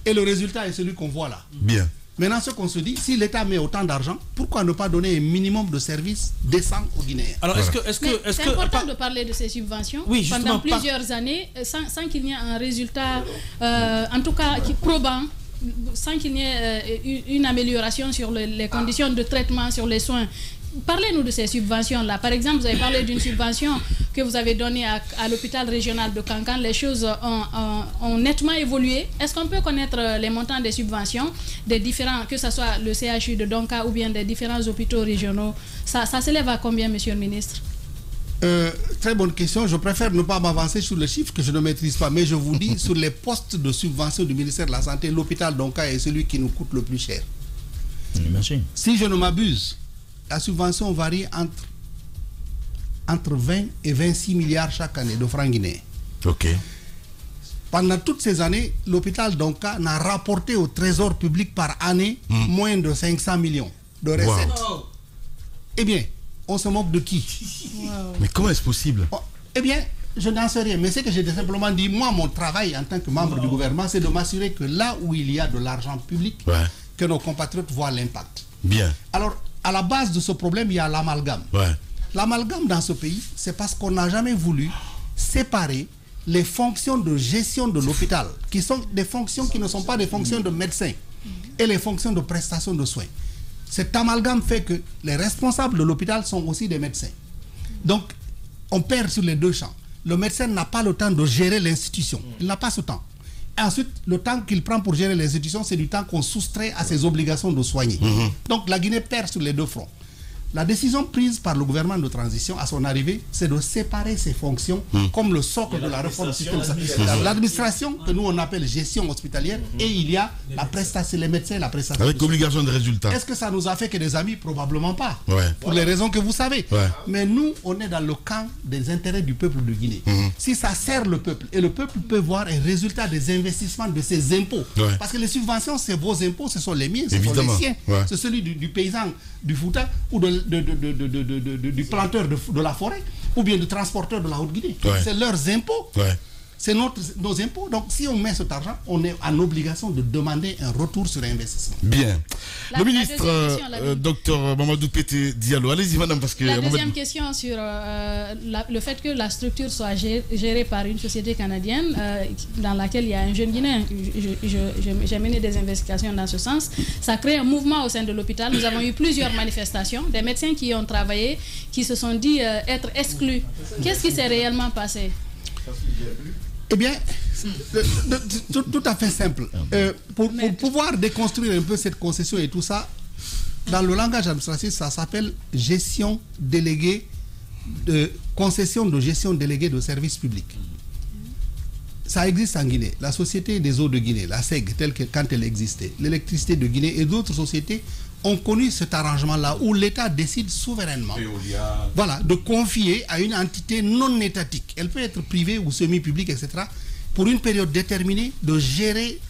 Et le résultat est celui qu'on voit là. Bien. Maintenant, ce qu'on se dit, si l'État met autant d'argent, pourquoi ne pas donner un minimum de services décents aux Guinéens? Alors, c'est important de parler de ces subventions pendant plusieurs années, sans qu'il n'y ait un résultat, en tout cas, probant, sans qu'il n'y ait une amélioration sur les conditions de traitement, sur les soins. Parlez-nous de ces subventions-là. Par exemple, vous avez parlé d'une subvention que vous avez donnée à l'hôpital régional de Kankan. Les choses ont nettement évolué. Est-ce qu'on peut connaître les montants des subventions des différents, que ce soit le CHU de Donka ou bien des différents hôpitaux régionaux? Ça s'élève à combien, monsieur le ministre? Très bonne question. Je préfère ne pas m'avancer sur le chiffre que je ne maîtrise pas. Mais je vous dis, sur les postes de subvention du ministère de la Santé, l'hôpital Donka est celui qui nous coûte le plus cher. Si je ne m'abuse, la subvention varie entre 20 et 26 milliards chaque année de francs guinéens. Pendant toutes ces années, l'hôpital Donka n'a rapporté au trésor public par année moins de 500 millions de recettes. Eh bien, on se moque de qui? Mais comment est-ce possible? Eh bien, je n'en sais rien. Mais c'est que j'ai simplement dit, moi, mon travail en tant que membre du gouvernement, c'est de m'assurer que là où il y a de l'argent public, que nos compatriotes voient l'impact. Bien. Alors, à la base de ce problème, il y a l'amalgame. L'amalgame dans ce pays, c'est parce qu'on n'a jamais voulu séparer les fonctions de gestion de l'hôpital, qui sont des fonctions qui ne sont pas des fonctions de médecin, et les fonctions de prestation de soins. Cet amalgame fait que les responsables de l'hôpital sont aussi des médecins. Donc, on perd sur les deux champs. Le médecin n'a pas le temps de gérer l'institution. Il n'a pas ce temps. Ensuite, le temps qu'il prend pour gérer l'institution, c'est du temps qu'on soustrait à ses obligations de soigner. Donc, la Guinée perd sur les deux fronts. La décision prise par le gouvernement de transition à son arrivée, c'est de séparer ces fonctions comme le socle de la réforme du système. L'administration, que nous on appelle gestion hospitalière, et il y a la prestation, les médecins, la prestation. Avec obligation de résultat. Est-ce que ça nous a fait que des amis? Probablement pas. Pour les raisons que vous savez. Mais nous, on est dans le camp des intérêts du peuple de Guinée. Si ça sert le peuple, et le peuple peut voir un résultat des investissements de ses impôts. Parce que les subventions, c'est vos impôts, ce sont les miens, ce sont les siens. C'est celui du paysan du Fouta ou du planteur de la forêt ou bien du transporteur de la Haute-Guinée. C'est leurs impôts. C'est nos impôts. Donc, si on met cet argent, on est en obligation de demander un retour sur investissement. Bien. Le ministre, docteur Mamadou Pété Diallo, allez-y, madame, parce que... La deuxième question sur le fait que la structure soit gérée par une société canadienne dans laquelle il y a un jeune Guinéen. J'ai mené des investigations dans ce sens. Ça crée un mouvement au sein de l'hôpital. Nous avons eu plusieurs manifestations, des médecins qui ont travaillé, qui se sont dit être exclus. Qu'est-ce qui s'est réellement passé? Eh bien, tout à fait simple. Pour pouvoir déconstruire un peu cette concession et tout ça, dans le langage administratif, ça s'appelle gestion déléguée concession de gestion déléguée de services publics. Ça existe en Guinée. La Société des eaux de Guinée, la SEG, telle que quand elle existait, l'électricité de Guinée et d'autres sociétés ont connu cet arrangement-là où l'État décide souverainement de confier à une entité non étatique, elle peut être privée ou semi-publique, etc., pour une période déterminée de gérer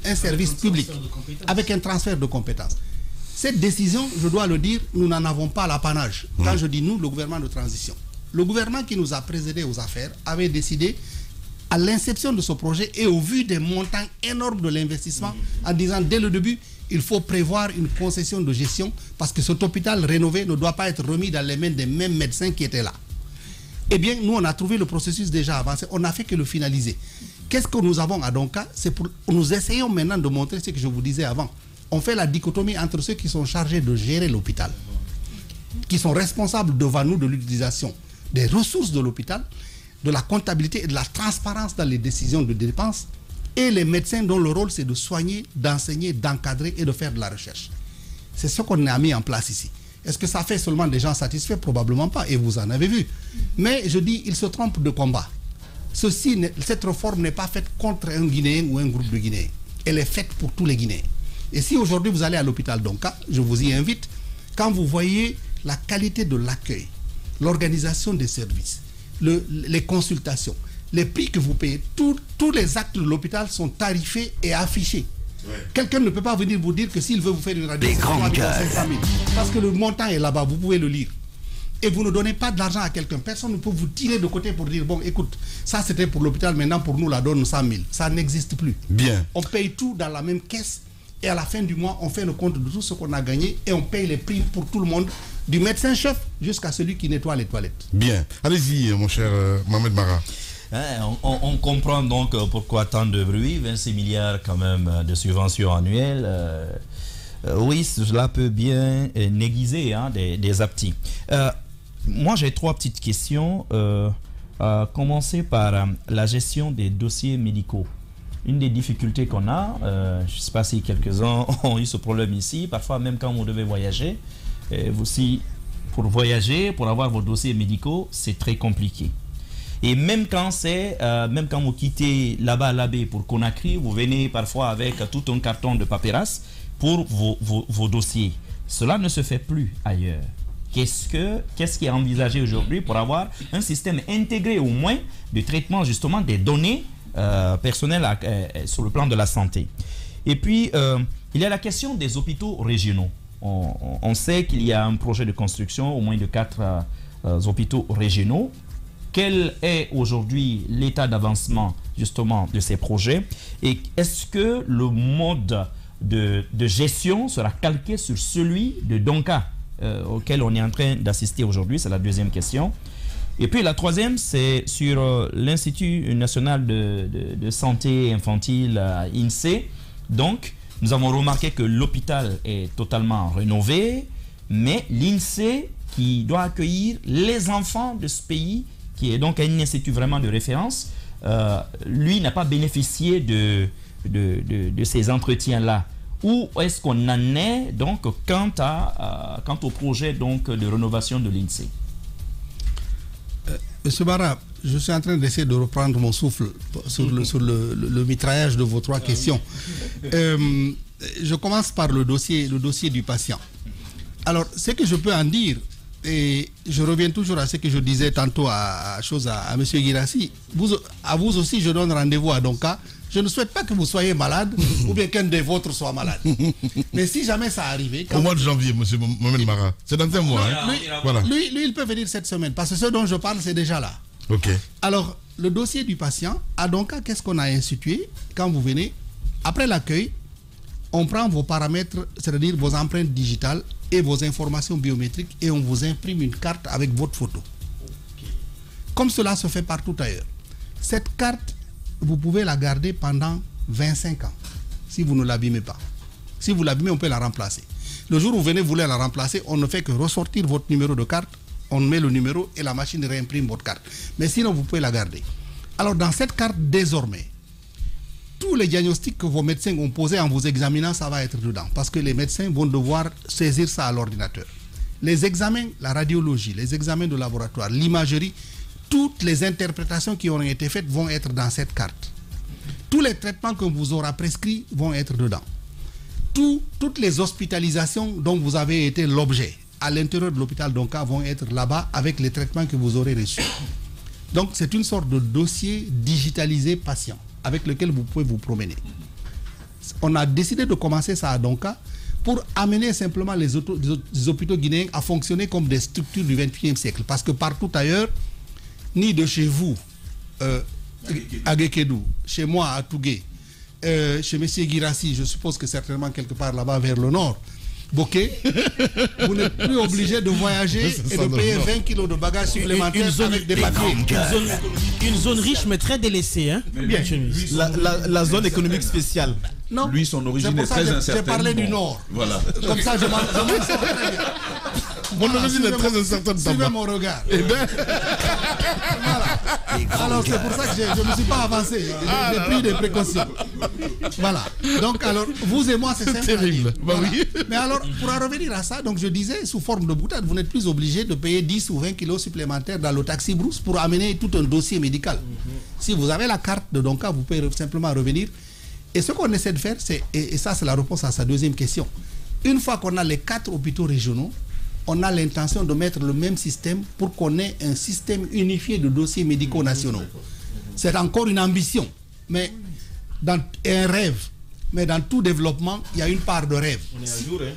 un service public avec un transfert de compétences. Cette décision, je dois le dire, nous n'en avons pas l'apanage. Quand je dis nous, le gouvernement de transition. Le gouvernement qui nous a précédés aux affaires avait décidé à l'inception de ce projet et au vu des montants énormes de l'investissement, en disant dès le début, il faut prévoir une concession de gestion parce que cet hôpital rénové ne doit pas être remis dans les mains des mêmes médecins qui étaient là. Eh bien, nous, on a trouvé le processus déjà avancé, on n'a fait que le finaliser. Qu'est-ce que nous avons à Donka? Nous essayons maintenant de montrer ce que je vous disais avant. On fait la dichotomie entre ceux qui sont chargés de gérer l'hôpital, qui sont responsables devant nous de l'utilisation des ressources de l'hôpital, de la comptabilité et de la transparence dans les décisions de dépenses, et les médecins dont le rôle c'est de soigner, d'enseigner, d'encadrer et de faire de la recherche. C'est ce qu'on a mis en place ici. Est-ce que ça fait seulement des gens satisfaits? Probablement pas, et vous en avez vu. Mais je dis, ils se trompent de combat. Cette réforme n'est pas faite contre un Guinéen ou un groupe de Guinéens. Elle est faite pour tous les Guinéens. Et si aujourd'hui vous allez à l'hôpital Donka, je vous y invite, quand vous voyez la qualité de l'accueil, l'organisation des services, les consultations, les prix que vous payez, tous les actes de l'hôpital sont tarifés et affichés. Quelqu'un ne peut pas venir vous dire que s'il veut vous faire une radio, parce que le montant est là-bas, vous pouvez le lire. Et vous ne donnez pas de l'argent à quelqu'un. Personne ne peut vous tirer de côté pour dire, bon, écoute, ça c'était pour l'hôpital, maintenant pour nous, la donne 100 000. Ça n'existe plus. Bien. On paye tout dans la même caisse et à la fin du mois, on fait le compte de tout ce qu'on a gagné et on paye les prix pour tout le monde, du médecin-chef jusqu'à celui qui nettoie les toilettes. Bien. Allez-y, mon cher Mohamed Mara. On comprend donc pourquoi tant de bruit, 26 milliards quand même de subventions annuelles. Oui, cela peut bien négliger des aptis. Moi, j'ai 3 petites questions. Commencer par la gestion des dossiers médicaux. Une des difficultés qu'on a, je ne sais pas si quelques-uns ont eu ce problème ici, parfois même quand vous devez voyager, pour voyager, pour avoir vos dossiers médicaux, c'est très compliqué. Et même quand vous quittez là-bas à l'abbé pour Conakry, vous venez parfois avec tout un carton de paperasse pour vos dossiers. Cela ne se fait plus ailleurs. Qu'est-ce qui est envisagé aujourd'hui pour avoir un système intégré au moins de traitement justement des données personnelles sur le plan de la santé? Et puis, il y a la question des hôpitaux régionaux. On sait qu'il y a un projet de construction au moins de 4 hôpitaux régionaux. Quel est aujourd'hui l'état d'avancement justement de ces projets? Et est-ce que le mode de gestion sera calqué sur celui de Donka auquel on est en train d'assister aujourd'hui? C'est la deuxième question. Et puis la troisième, c'est sur l'Institut national de santé infantile, INSEE. Donc, nous avons remarqué que l'hôpital est totalement rénové, mais l'INSEE, qui doit accueillir les enfants de ce pays, qui est donc un institut vraiment de référence, lui n'a pas bénéficié de ces entretiens-là. Où est-ce qu'on en est donc quant au projet donc de rénovation de l'INSEE? Monsieur Barra, je suis en train d'essayer de reprendre mon souffle sur le mitraillage de vos 3 questions. Je commence par le dossier du patient. Alors, ce que je peux en dire, et je reviens toujours à ce que je disais tantôt à M. Guirassi, à vous aussi je donne rendez-vous à Donka. Je ne souhaite pas que vous soyez malade ou bien qu'un des vôtres soit malade. Mais si jamais ça arrivait... Au mois de janvier, M. Mohamed Mara. C'est dans un mois. Lui, il peut venir cette semaine parce que ce dont je parle, c'est déjà là. Ok. Alors, le dossier du patient, à Donka, qu'est-ce qu'on a institué? Quand vous venez, après l'accueil, on prend vos paramètres, c'est-à-dire vos empreintes digitales et vos informations biométriques, et on vous imprime une carte avec votre photo. Comme cela se fait partout ailleurs. Cette carte, vous pouvez la garder pendant 25 ans, si vous ne l'abîmez pas. Si vous l'abîmez, on peut la remplacer. Le jour où vous venez vouloir la remplacer, on ne fait que ressortir votre numéro de carte, on met le numéro et la machine réimprime votre carte. Mais sinon, vous pouvez la garder. Alors, dans cette carte, désormais, tous les diagnostics que vos médecins ont posés en vous examinant, ça va être dedans. Parce que les médecins vont devoir saisir ça à l'ordinateur. Les examens, la radiologie, les examens de laboratoire, l'imagerie, toutes les interprétations qui auront été faites vont être dans cette carte. Tous les traitements qu'on vous aura prescrits vont être dedans. Toutes les hospitalisations dont vous avez été l'objet à l'intérieur de l'hôpital Donka vont être là-bas avec les traitements que vous aurez reçus. Donc c'est une sorte de dossier digitalisé patient avec lequel vous pouvez vous promener. On a décidé de commencer ça à Donka pour amener simplement les hôpitaux guinéens à fonctionner comme des structures du XXIe siècle. Parce que partout ailleurs, ni de chez vous, à Gekedou, chez moi à Tougué, chez M. Girassi, je suppose que certainement quelque part là-bas vers le nord, Bokeh, vous n'êtes plus obligé de voyager et de payer 20 kilos de bagages supplémentaires avec des papiers. Une zone riche mais très délaissée. Hein? Bien. La zone économique spéciale. Non. Lui, son origine est très incertaine. J'ai parlé du Nord. Voilà. Comme ça, je m'en sors très bien. Mon origine est très incertaine. Suivez mon regard. Voilà. Alors, c'est pour ça que je ne me suis pas avancé. J'ai pris des précautions. Voilà. Donc, alors, vous et moi, c'est simple. Terrible. Bah voilà. oui. Mais alors, pour en revenir à ça, donc je disais, sous forme de boutade, vous n'êtes plus obligé de payer 10 ou 20 kilos supplémentaires dans le taxi brousse pour amener tout un dossier médical. Si vous avez la carte de Donka, vous pouvez simplement revenir. Et ce qu'on essaie de faire, c'est, et ça c'est la réponse à sa deuxième question, une fois qu'on a les 4 hôpitaux régionaux, on a l'intention de mettre le même système pour qu'on ait un système unifié de dossiers médicaux nationaux. C'est encore une ambition, mais et un rêve. Mais dans tout développement, il y a une part de rêve. On est à jour, hein.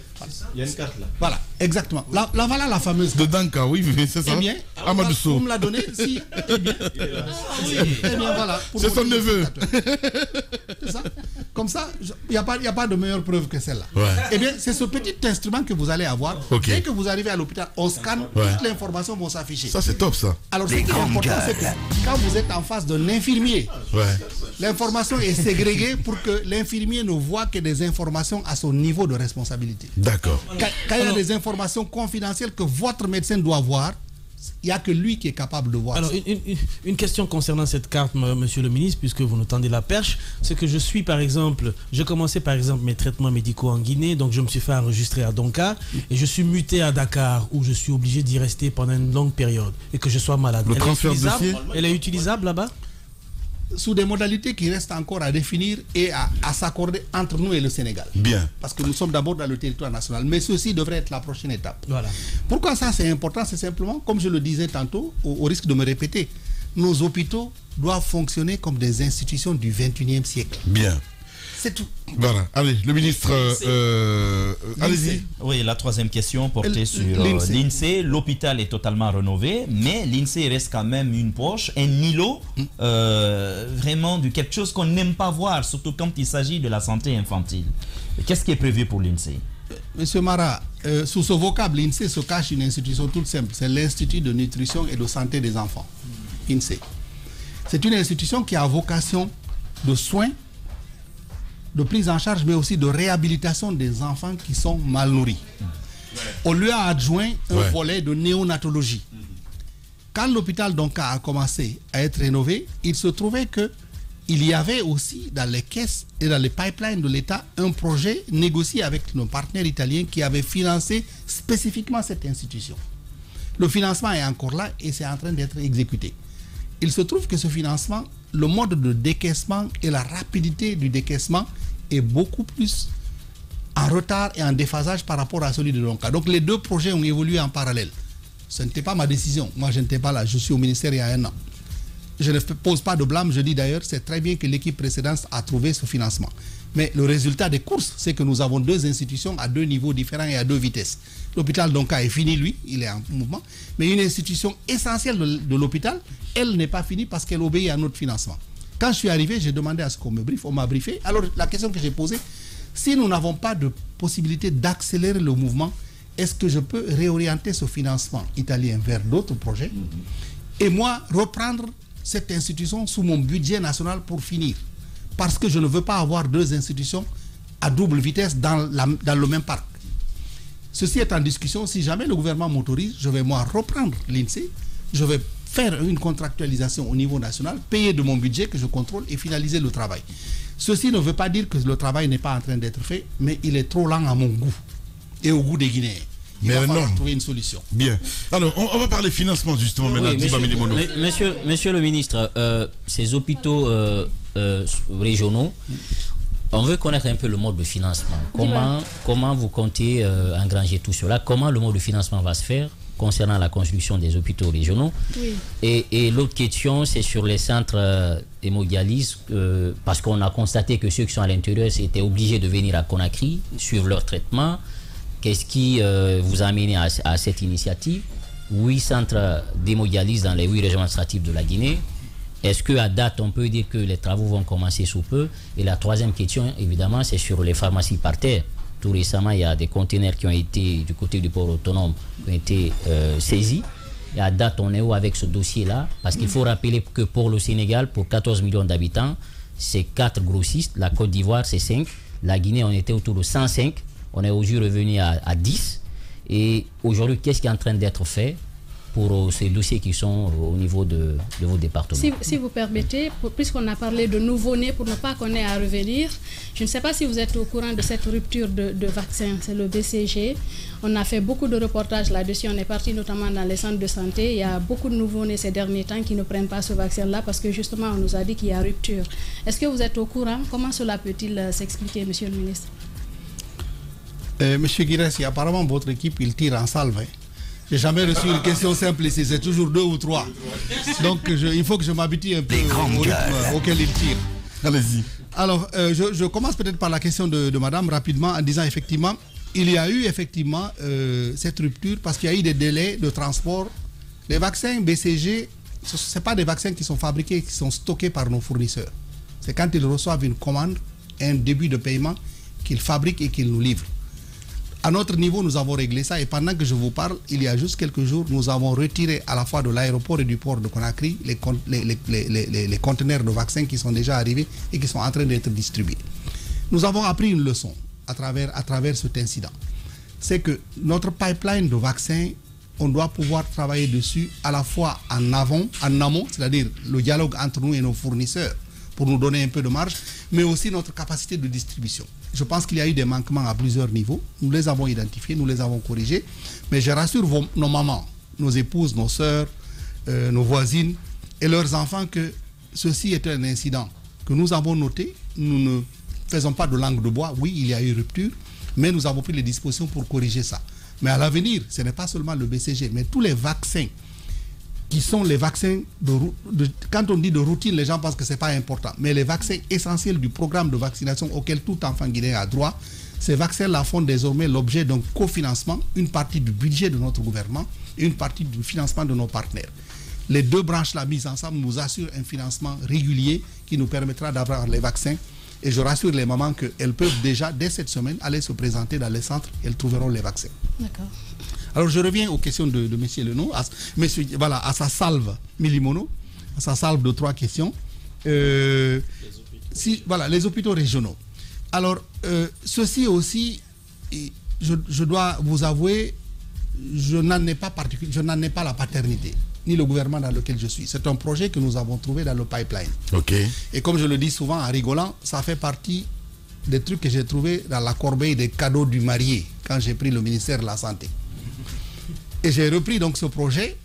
Il y a une carte là. Voilà, exactement. Voilà la fameuse carte. De Danka, oui, c'est ça. Eh bien, vous me la donnez, si. Eh bien, voilà. C'est son neveu. C'est ça. Comme ça, il n'y a pas de meilleure preuve que celle-là. Ouais. Eh bien, c'est ce petit instrument que vous allez avoir. Okay. Dès que vous arrivez à l'hôpital, on scanne, toutes les informations vont s'afficher. Ça, c'est top, ça. Alors, ce qui est important, c'est que quand vous êtes en face d'un infirmier, l'information est ségrégée pour que l'infirmier ne voit que des informations à son niveau de responsabilité. D'accord. Quand il y a des informations confidentielles que votre médecin doit voir, il n'y a que lui qui est capable de voir. Alors, une question concernant cette carte, monsieur le ministre, puisque vous nous tendez la perche, c'est que j'ai commencé par exemple mes traitements médicaux en Guinée, donc je me suis fait enregistrer à Donka, et je suis muté à Dakar, où je suis obligé d'y rester pendant une longue période, et que je sois malade. Elle est utilisable là-bas? Sous des modalités qui restent encore à définir et à s'accorder entre nous et le Sénégal. Bien. Parce que nous sommes d'abord dans le territoire national. Mais ceci devrait être la prochaine étape. Voilà. Pourquoi ça c'est important? C'est simplement, comme je le disais tantôt, au risque de me répéter, nos hôpitaux doivent fonctionner comme des institutions du XXIe siècle. Bien. C'est tout. Voilà. Allez, le ministre, allez-y. Oui, la troisième question portait sur l'INSEE. L'hôpital est totalement rénové, mais l'INSEE reste quand même une poche, un îlot, vraiment de quelque chose qu'on n'aime pas voir, surtout quand il s'agit de la santé infantile. Qu'est-ce qui est prévu pour l'INSEE? Monsieur Mara, sous ce vocable, l'INSEE se cache une institution toute simple. C'est l'Institut de nutrition et de santé des enfants. INSEE. C'est une institution qui a vocation de soins, de prise en charge, mais aussi de réhabilitation des enfants qui sont mal nourris. On lui a adjoint un volet de néonatologie. Quand l'hôpital Donka a commencé à être rénové, il se trouvait qu'il y avait aussi dans les caisses et dans les pipelines de l'État un projet négocié avec nos partenaires italiens qui avaient financé spécifiquement cette institution. Le financement est encore là et c'est en train d'être exécuté. Il se trouve que ce financement, le mode de décaissement et la rapidité du décaissement est beaucoup plus en retard et en déphasage par rapport à celui de Donka. Donc les deux projets ont évolué en parallèle. Ce n'était pas ma décision. Moi, je n'étais pas là. Je suis au ministère il y a 1 an. je ne pose pas de blâme, je dis d'ailleurs, c'est très bien que l'équipe précédente a trouvé ce financement. Mais le résultat des courses, c'est que nous avons 2 institutions à 2 niveaux différents et à 2 vitesses. L'hôpital Donka est fini, lui, il est en mouvement. Mais une institution essentielle de l'hôpital, elle n'est pas finie parce qu'elle obéit à notre financement. Quand je suis arrivé, j'ai demandé à ce qu'on me briefe, on m'a briefé. Alors la question que j'ai posée, si nous n'avons pas de possibilité d'accélérer le mouvement, est-ce que je peux réorienter ce financement italien vers d'autres projets et moi reprendre cette institution sous mon budget national pour finir? Parce que je ne veux pas avoir 2 institutions à double vitesse dans le même parc. Ceci est en discussion. Si jamais le gouvernement m'autorise, je vais moi reprendre l'INSEE, je vais faire une contractualisation au niveau national, payer de mon budget que je contrôle et finaliser le travail. Ceci ne veut pas dire que le travail n'est pas en train d'être fait, mais il est trop lent à mon goût et au goût des Guinéens. Il va falloir trouver une solution. Bien. Alors, on va parler financement justement maintenant. Monsieur le ministre, ces hôpitaux régionaux, on veut connaître un peu le mode de financement. Comment vous comptez engranger tout cela? Comment le mode de financement va se faire concernant la construction des hôpitaux régionaux? Oui. Et l'autre question, c'est sur les centres hémodialyse, parce qu'on a constaté que ceux qui sont à l'intérieur étaient obligés de venir à Conakry suivre leur traitement. Qu'est-ce qui vous a amené à cette initiative? 8 centres d'hémodialyse dans les 8 régions administratives de la Guinée. Est-ce qu'à date, on peut dire que les travaux vont commencer sous peu? Et la troisième question, évidemment, c'est sur les pharmacies par terre. Tout récemment, il y a des containers qui ont été, du côté du port autonome, qui ont été saisis. Et à date, on est où avec ce dossier-là? Parce qu'il faut rappeler que pour le Sénégal, pour 14 millions d'habitants, c'est 4 grossistes. La Côte d'Ivoire, c'est 5. La Guinée, on était autour de 105. On est aujourd'hui revenu à 10. Et aujourd'hui, qu'est-ce qui est en train d'être fait pour ces dossiers qui sont au niveau de vos départements? Si vous permettez, puisqu'on a parlé de nouveau-nés, pour ne pas qu'on ait à revenir, je ne sais pas si vous êtes au courant de cette rupture de vaccins, c'est le BCG. On a fait beaucoup de reportages là-dessus, on est parti notamment dans les centres de santé. Il y a beaucoup de nouveau-nés ces derniers temps qui ne prennent pas ce vaccin-là parce que justement on nous a dit qu'il y a rupture. Est-ce que vous êtes au courant? Comment cela peut-il s'expliquer, monsieur le ministre? Monsieur Guirassi, apparemment votre équipe, il tire en salve. J'ai jamais reçu une question simple ici, c'est toujours 2 ou 3. Donc il faut que je m'habitue un peu au rythme auquel il tire. Allez-y. Alors, je commence peut-être par la question de madame rapidement en disant effectivement, il y a eu effectivement cette rupture parce qu'il y a eu des délais de transport. Les vaccins BCG, ce ne sont pas des vaccins qui sont fabriqués, qui sont stockés par nos fournisseurs. C'est quand ils reçoivent une commande, un début de paiement, qu'ils fabriquent et qu'ils nous livrent. À notre niveau, nous avons réglé ça et pendant que je vous parle, il y a juste quelques jours, nous avons retiré à la fois de l'aéroport et du port de Conakry les conteneurs de vaccins qui sont déjà arrivés et qui sont en train d'être distribués. Nous avons appris une leçon à travers cet incident. C'est que notre pipeline de vaccins, on doit pouvoir travailler dessus à la fois en amont, c'est-à-dire le dialogue entre nous et nos fournisseurs pour nous donner un peu de marge, mais aussi notre capacité de distribution. Je pense qu'il y a eu des manquements à plusieurs niveaux. Nous les avons identifiés, nous les avons corrigés. Mais je rassure nos mamans, nos épouses, nos sœurs, nos voisines et leurs enfants que ceci est un incident que nous avons noté. Nous ne faisons pas de langue de bois. Oui, il y a eu rupture, mais nous avons pris les dispositions pour corriger ça. Mais à l'avenir, ce n'est pas seulement le BCG, mais tous les vaccins qui sont les vaccins quand on dit de routine, les gens pensent que ce n'est pas important. Mais les vaccins essentiels du programme de vaccination auquel tout enfant guinéen a droit, ces vaccins-là font désormais l'objet d'un cofinancement, une partie du budget de notre gouvernement et une partie du financement de nos partenaires. Les 2 branches-là mises ensemble nous assurent un financement régulier qui nous permettra d'avoir les vaccins. Et je rassure les mamans qu'elles peuvent déjà, dès cette semaine, aller se présenter dans les centres et elles trouveront les vaccins. D'accord. Alors je reviens aux questions de M. Leno, à sa salve Milimono, à sa salve de 3 questions. Les hôpitaux régionaux. Alors, ceci aussi, je dois vous avouer, je n'en ai pas la paternité, ni le gouvernement dans lequel je suis. C'est un projet que nous avons trouvé dans le pipeline. Okay. Et comme je le dis souvent en rigolant, ça fait partie des trucs que j'ai trouvés dans la corbeille des cadeaux du marié quand j'ai pris le ministère de la Santé. Et j'ai repris donc ce projet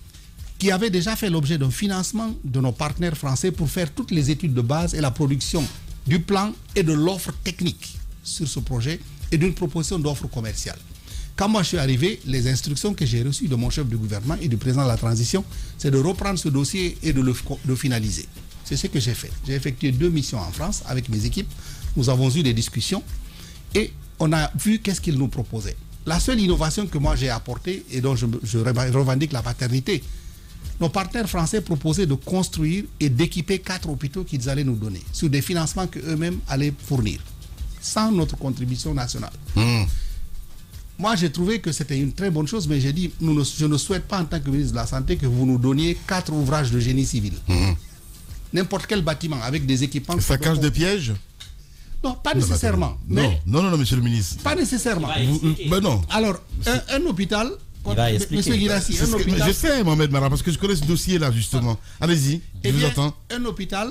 qui avait déjà fait l'objet d'un financement de nos partenaires français pour faire toutes les études de base et la production du plan et de l'offre technique sur ce projet et d'une proposition d'offre commerciale. Quand moi je suis arrivé, les instructions que j'ai reçues de mon chef de gouvernement et du président de la transition, c'est de reprendre ce dossier et de le finaliser. C'est ce que j'ai fait. J'ai effectué 2 missions en France avec mes équipes. Nous avons eu des discussions et on a vu qu'est-ce qu'ils nous proposaient. La seule innovation que moi j'ai apportée et dont je revendique la paternité, nos partenaires français proposaient de construire et d'équiper 4 hôpitaux qu'ils allaient nous donner sur des financements qu'eux-mêmes allaient fournir, sans notre contribution nationale. Moi, j'ai trouvé que c'était une très bonne chose, mais j'ai dit, je ne souhaite pas en tant que ministre de la Santé que vous nous donniez 4 ouvrages de génie civil. N'importe quel bâtiment avec des équipements... Ça cache des pièges? Non, pas nécessairement. Non, monsieur le ministre. Pas nécessairement. Non. Alors, un hôpital... Monsieur Guirassi, un hôpital... Je sais, Mohamed Mara, parce que je connais ce dossier-là, justement. Allez-y, je vous entends. Un hôpital...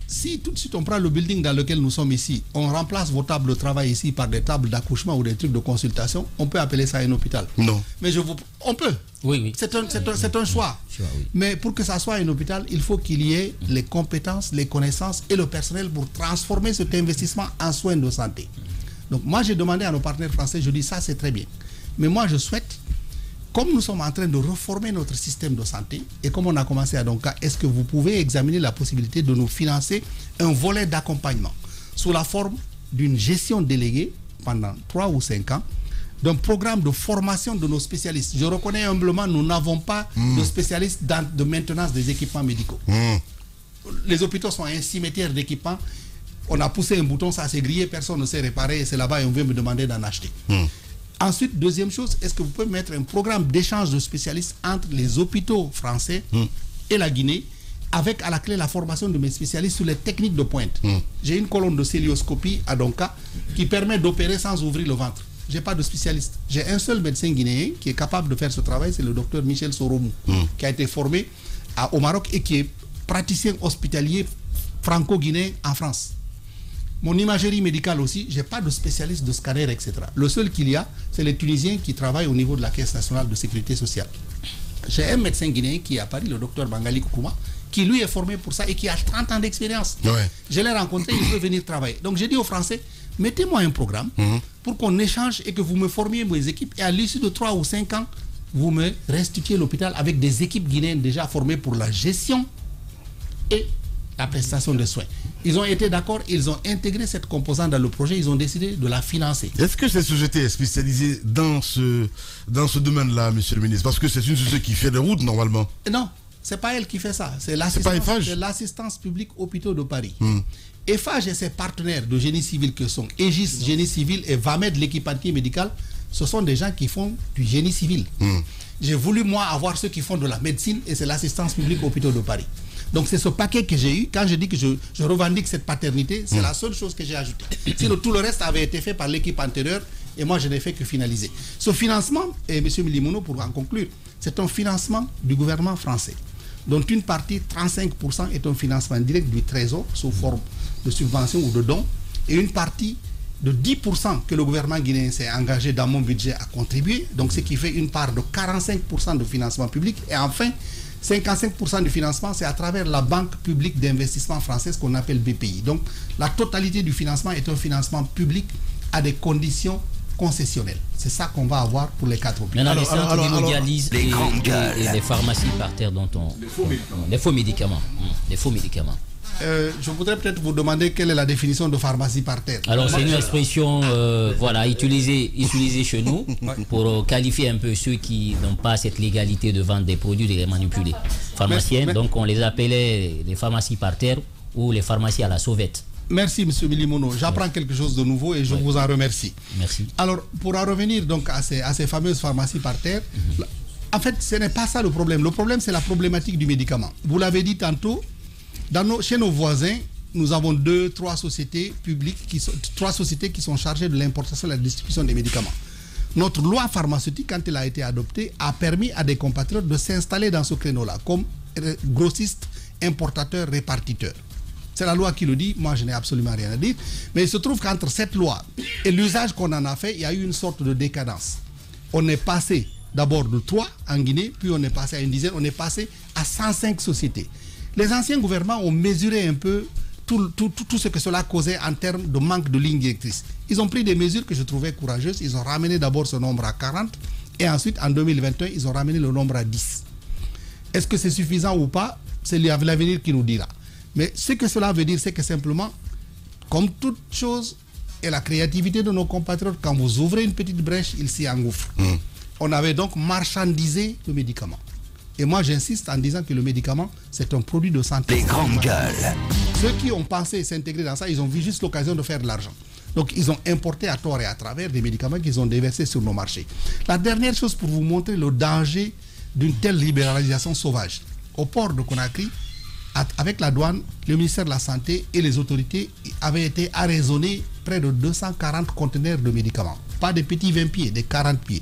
Si tout de suite on prend le building dans lequel nous sommes ici, on remplace vos tables de travail ici par des tables d'accouchement ou des trucs de consultation, on peut appeler ça un hôpital. Non. Mais on peut. Oui. C'est un choix. Mais pour que ça soit un hôpital, il faut qu'il y ait les compétences, les connaissances et le personnel pour transformer cet investissement en soins de santé. Donc moi j'ai demandé à nos partenaires français, je dis ça c'est très bien. Mais moi je souhaite, comme nous sommes en train de reformer notre système de santé, et comme on a commencé à Donka, est-ce que vous pouvez examiner la possibilité de nous financer un volet d'accompagnement sous la forme d'une gestion déléguée pendant 3 ou 5 ans, d'un programme de formation de nos spécialistes. Je reconnais humblement, nous n'avons pas de spécialistes de maintenance des équipements médicaux. Les hôpitaux sont un cimetière d'équipements. On a poussé un bouton, ça s'est grillé, personne ne sait réparer, et c'est là-bas et on vient me demander d'en acheter. Ensuite, deuxième chose, est-ce que vous pouvez mettre un programme d'échange de spécialistes entre les hôpitaux français et la Guinée, avec à la clé la formation de mes spécialistes sur les techniques de pointe. J'ai une colonne de célioscopie à Donka qui permet d'opérer sans ouvrir le ventre. Je n'ai pas de spécialiste. J'ai un seul médecin guinéen qui est capable de faire ce travail, c'est le docteur Michel Soromou, qui a été formé au Maroc et qui est praticien hospitalier franco-guinéen en France. Mon imagerie médicale aussi, je n'ai pas de spécialiste de scanner, etc. Le seul qu'il y a, c'est les Tunisiens qui travaillent au niveau de la Caisse nationale de sécurité sociale. J'ai un médecin guinéen qui est à Paris, le docteur Bangali Koukouma, qui lui est formé pour ça et qui a 30 ans d'expérience. Je l'ai rencontré, il peut venir travailler. Donc j'ai dit aux Français, mettez-moi un programme pour qu'on échange et que vous me formiez mes équipes. Et à l'issue de 3 ou 5 ans, vous me restituez l'hôpital avec des équipes guinéennes déjà formées pour la gestion et la prestation de soins. Ils ont été d'accord, ils ont intégré cette composante dans le projet, ils ont décidé de la financer. Est-ce que cette société est spécialisée dans ce domaine-là, monsieur le ministre? Parce que c'est une société qui fait des routes normalement. Non, c'est pas elle qui fait ça. C'est l'assistance publique hôpitaux de Paris. EFAGE et ses partenaires de génie civil que sont Aegis Génie Civil et Vamed l'équipementier médical, ce sont des gens qui font du génie civil. J'ai voulu moi avoir ceux qui font de la médecine et c'est l'assistance publique hôpitaux de Paris. Donc c'est ce paquet que j'ai eu. Quand je dis que je revendique cette paternité, c'est la seule chose que j'ai ajoutée. Sinon tout le reste avait été fait par l'équipe antérieure et moi je n'ai fait que finaliser. Ce financement, et M. Milimono pour en conclure, c'est un financement du gouvernement français, dont une partie, 35%, est un financement direct du Trésor sous forme de subvention ou de dons, et une partie de 10% que le gouvernement guinéen s'est engagé dans mon budget à contribuer, donc ce qui fait une part de 45% de financement public, et enfin 55% du financement, c'est à travers la Banque publique d'investissement française qu'on appelle BPI. Donc, la totalité du financement est un financement public à des conditions concessionnelles. C'est ça qu'on va avoir pour les 4 hôpitaux. Maintenant, les centres d'hémodialyse et les pharmacies par terre dont on... Les faux médicaments. Les faux médicaments. Je voudrais peut-être vous demander quelle est la définition de pharmacie par terre. Alors c'est une expression utilisée chez nous pour qualifier un peu ceux qui n'ont pas cette légalité de vendre des produits, de les manipuler. Pharmaciennes, donc on les appelait les pharmacies par terre ou les pharmacies à la sauvette. Merci M. Milimono, j'apprends quelque chose de nouveau et je vous en remercie. Merci. Alors pour en revenir donc à ces fameuses pharmacies par terre, en fait ce n'est pas ça le problème. Le problème c'est la problématique du médicament. Vous l'avez dit tantôt, chez nos voisins, nous avons 3 sociétés publiques, 3 sociétés qui sont chargées de l'importation et de la distribution des médicaments. Notre loi pharmaceutique, quand elle a été adoptée, a permis à des compatriotes de s'installer dans ce créneau-là, comme grossistes, importateurs, répartiteurs. C'est la loi qui le dit, moi je n'ai absolument rien à dire. Mais il se trouve qu'entre cette loi et l'usage qu'on en a fait, il y a eu une sorte de décadence. On est passé d'abord de 3 en Guinée, puis on est passé à une dizaine, on est passé à 105 sociétés. Les anciens gouvernements ont mesuré un peu tout ce que cela causait en termes de manque de ligne directrice. Ils ont pris des mesures que je trouvais courageuses. Ils ont ramené d'abord ce nombre à 40 et ensuite, en 2021, ils ont ramené le nombre à 10. Est-ce que c'est suffisant ou pas? C'est l'avenir qui nous dira. Mais ce que cela veut dire, c'est que simplement, comme toute chose, et la créativité de nos compatriotes, quand vous ouvrez une petite brèche, ils s'y engouffrent. On avait donc marchandisé le médicament. Et moi, j'insiste en disant que le médicament, c'est un produit de santé. Les grandes gueules. Ceux qui ont pensé s'intégrer dans ça, ils ont vu juste l'occasion de faire de l'argent. Donc, ils ont importé à tort et à travers des médicaments qu'ils ont déversés sur nos marchés. La dernière chose pour vous montrer le danger d'une telle libéralisation sauvage. Au port de Conakry, avec la douane, le ministère de la Santé et les autorités avaient été arraisonnés près de 240 conteneurs de médicaments. Pas des petits 20 pieds, des 40 pieds.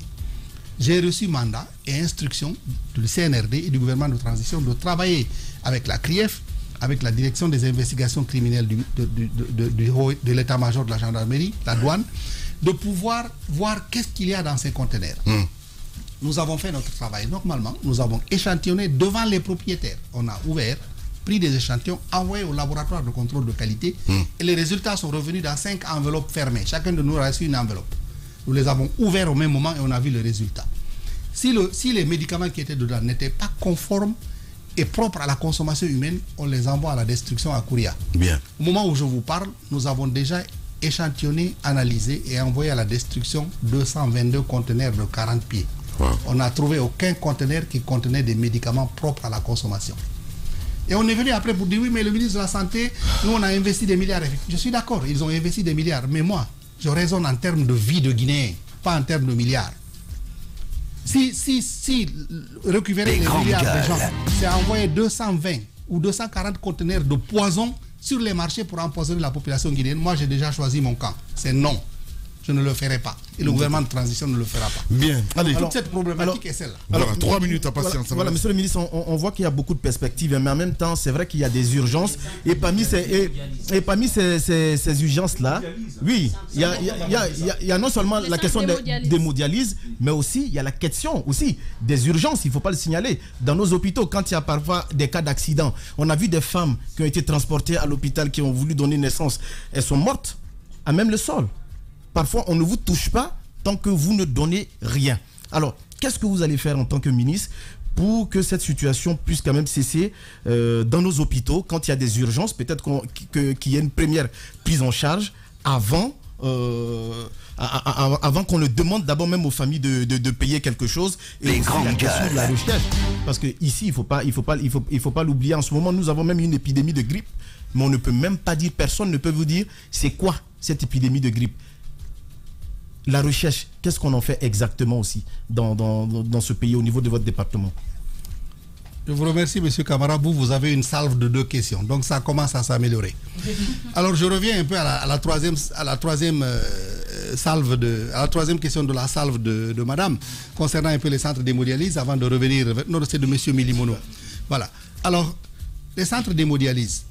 J'ai reçu mandat et instruction du CNRD et du gouvernement de transition de travailler avec la CRIEF, avec la direction des investigations criminelles de l'état-major de la gendarmerie, la douane, de pouvoir voir qu'est-ce qu'il y a dans ces conteneurs. Nous avons fait notre travail normalement, nous avons échantillonné devant les propriétaires. On a ouvert, pris des échantillons, envoyé au laboratoire de contrôle de qualité et les résultats sont revenus dans 5 enveloppes fermées. Chacun de nous a reçu une enveloppe. Nous les avons ouverts au même moment et on a vu le résultat. Si les médicaments qui étaient dedans n'étaient pas conformes et propres à la consommation humaine, on les envoie à la destruction à Kouria. Bien. Au moment où je vous parle, nous avons déjà échantillonné, analysé et envoyé à la destruction 222 conteneurs de 40 pieds. Wow. On n'a trouvé aucun conteneur qui contenait des médicaments propres à la consommation. Et on est venu après pour dire oui, mais le ministre de la Santé, nous on a investi des milliards. Je suis d'accord, ils ont investi des milliards, mais moi, je raisonne en termes de vie de Guinéens, pas en termes de milliards. Si récupérer les milliards des gens, c'est envoyer 220 ou 240 conteneurs de poison sur les marchés pour empoisonner la population guinéenne, moi j'ai déjà choisi mon camp. C'est non. Je ne le ferai pas. Et le gouvernement de transition ne le fera pas. Bien. Allez, toute cette problématique est celle-là. Alors, 3 minutes à passer. Voilà, monsieur le ministre, on voit qu'il y a beaucoup de perspectives, mais en même temps, c'est vrai qu'il y a des urgences. Et parmi ces urgences-là, oui, il y a non seulement la question d'hémodialyse, mais aussi il y a la question aussi des urgences. Il ne faut pas le signaler. Dans nos hôpitaux, quand il y a parfois des cas d'accident, on a vu des femmes qui ont été transportées à l'hôpital, qui ont voulu donner naissance. Elles sont mortes à même le sol. Parfois, on ne vous touche pas tant que vous ne donnez rien. Alors, qu'est-ce que vous allez faire en tant que ministre pour que cette situation puisse quand même cesser dans nos hôpitaux quand il y a des urgences, peut-être qu'il y ait une première prise en charge avant qu'on ne demande d'abord même aux familles de payer quelque chose. Et les aussi la question de la recherche. Parce que ici, il faut pas l'oublier. En ce moment, nous avons même une épidémie de grippe, mais on ne peut même pas dire, personne ne peut vous dire c'est quoi cette épidémie de grippe. La recherche, qu'est-ce qu'on en fait exactement aussi dans ce pays au niveau de votre département? Je vous remercie, M. Camara. Vous avez une salve de 2 questions. Donc ça commence à s'améliorer. Alors je reviens un peu à la troisième question de la salve de madame, concernant un peu les centres d'hémodialyse, avant de revenir. Non, c'est de M. Milimono. Voilà. Alors, les centres d'hémodialyse.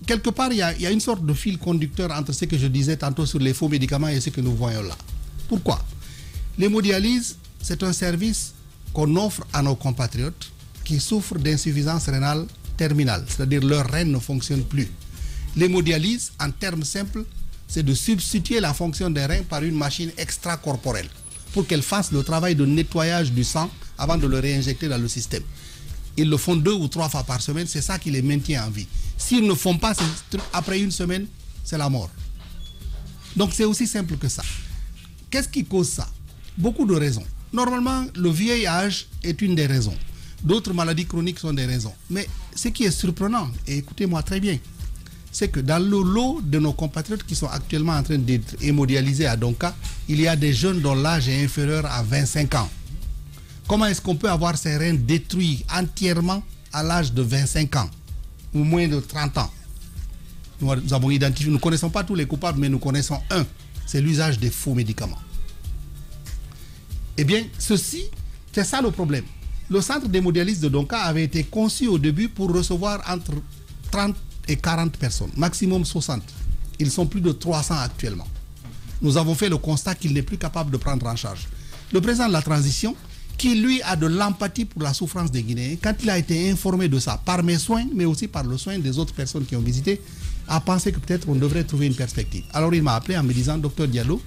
Quelque part, il y a une sorte de fil conducteur entre ce que je disais tantôt sur les faux médicaments et ce que nous voyons là. Pourquoi? L'hémodialyse, c'est un service qu'on offre à nos compatriotes qui souffrent d'insuffisance rénale terminale, c'est-à-dire leur rein ne fonctionne plus. L'hémodialyse, en termes simples, c'est de substituer la fonction des reins par une machine extracorporelle pour qu'elle fasse le travail de nettoyage du sang avant de le réinjecter dans le système. Ils le font 2 ou 3 fois par semaine, c'est ça qui les maintient en vie. S'ils ne font pas ces trucs, après une semaine, c'est la mort. Donc c'est aussi simple que ça. Qu'est-ce qui cause ça? Beaucoup de raisons. Normalement, le vieil âge est une des raisons. D'autres maladies chroniques sont des raisons. Mais ce qui est surprenant, et écoutez-moi très bien, c'est que dans le lot de nos compatriotes qui sont actuellement en train d'être hémodialysés à Donka, il y a des jeunes dont l'âge est inférieur à 25 ans. Comment est-ce qu'on peut avoir ces reins détruits entièrement à l'âge de 25 ans ou moins de 30 ans? Nous avons identifié, nous ne connaissons pas tous les coupables, mais nous connaissons un, c'est l'usage des faux médicaments. Eh bien, c'est ça le problème. Le centre d'hémodialyse de Donka avait été conçu au début pour recevoir entre 30 et 40 personnes, maximum 60. Ils sont plus de 300 actuellement. Nous avons fait le constat qu'il n'est plus capable de prendre en charge. Le président de la transition, qui lui a de l'empathie pour la souffrance des Guinéens, quand il a été informé de ça, par mes soins, mais aussi par le soin des autres personnes qui ont visité, a pensé que peut-être on devrait trouver une perspective. Alors il m'a appelé en me disant, docteur Diallo,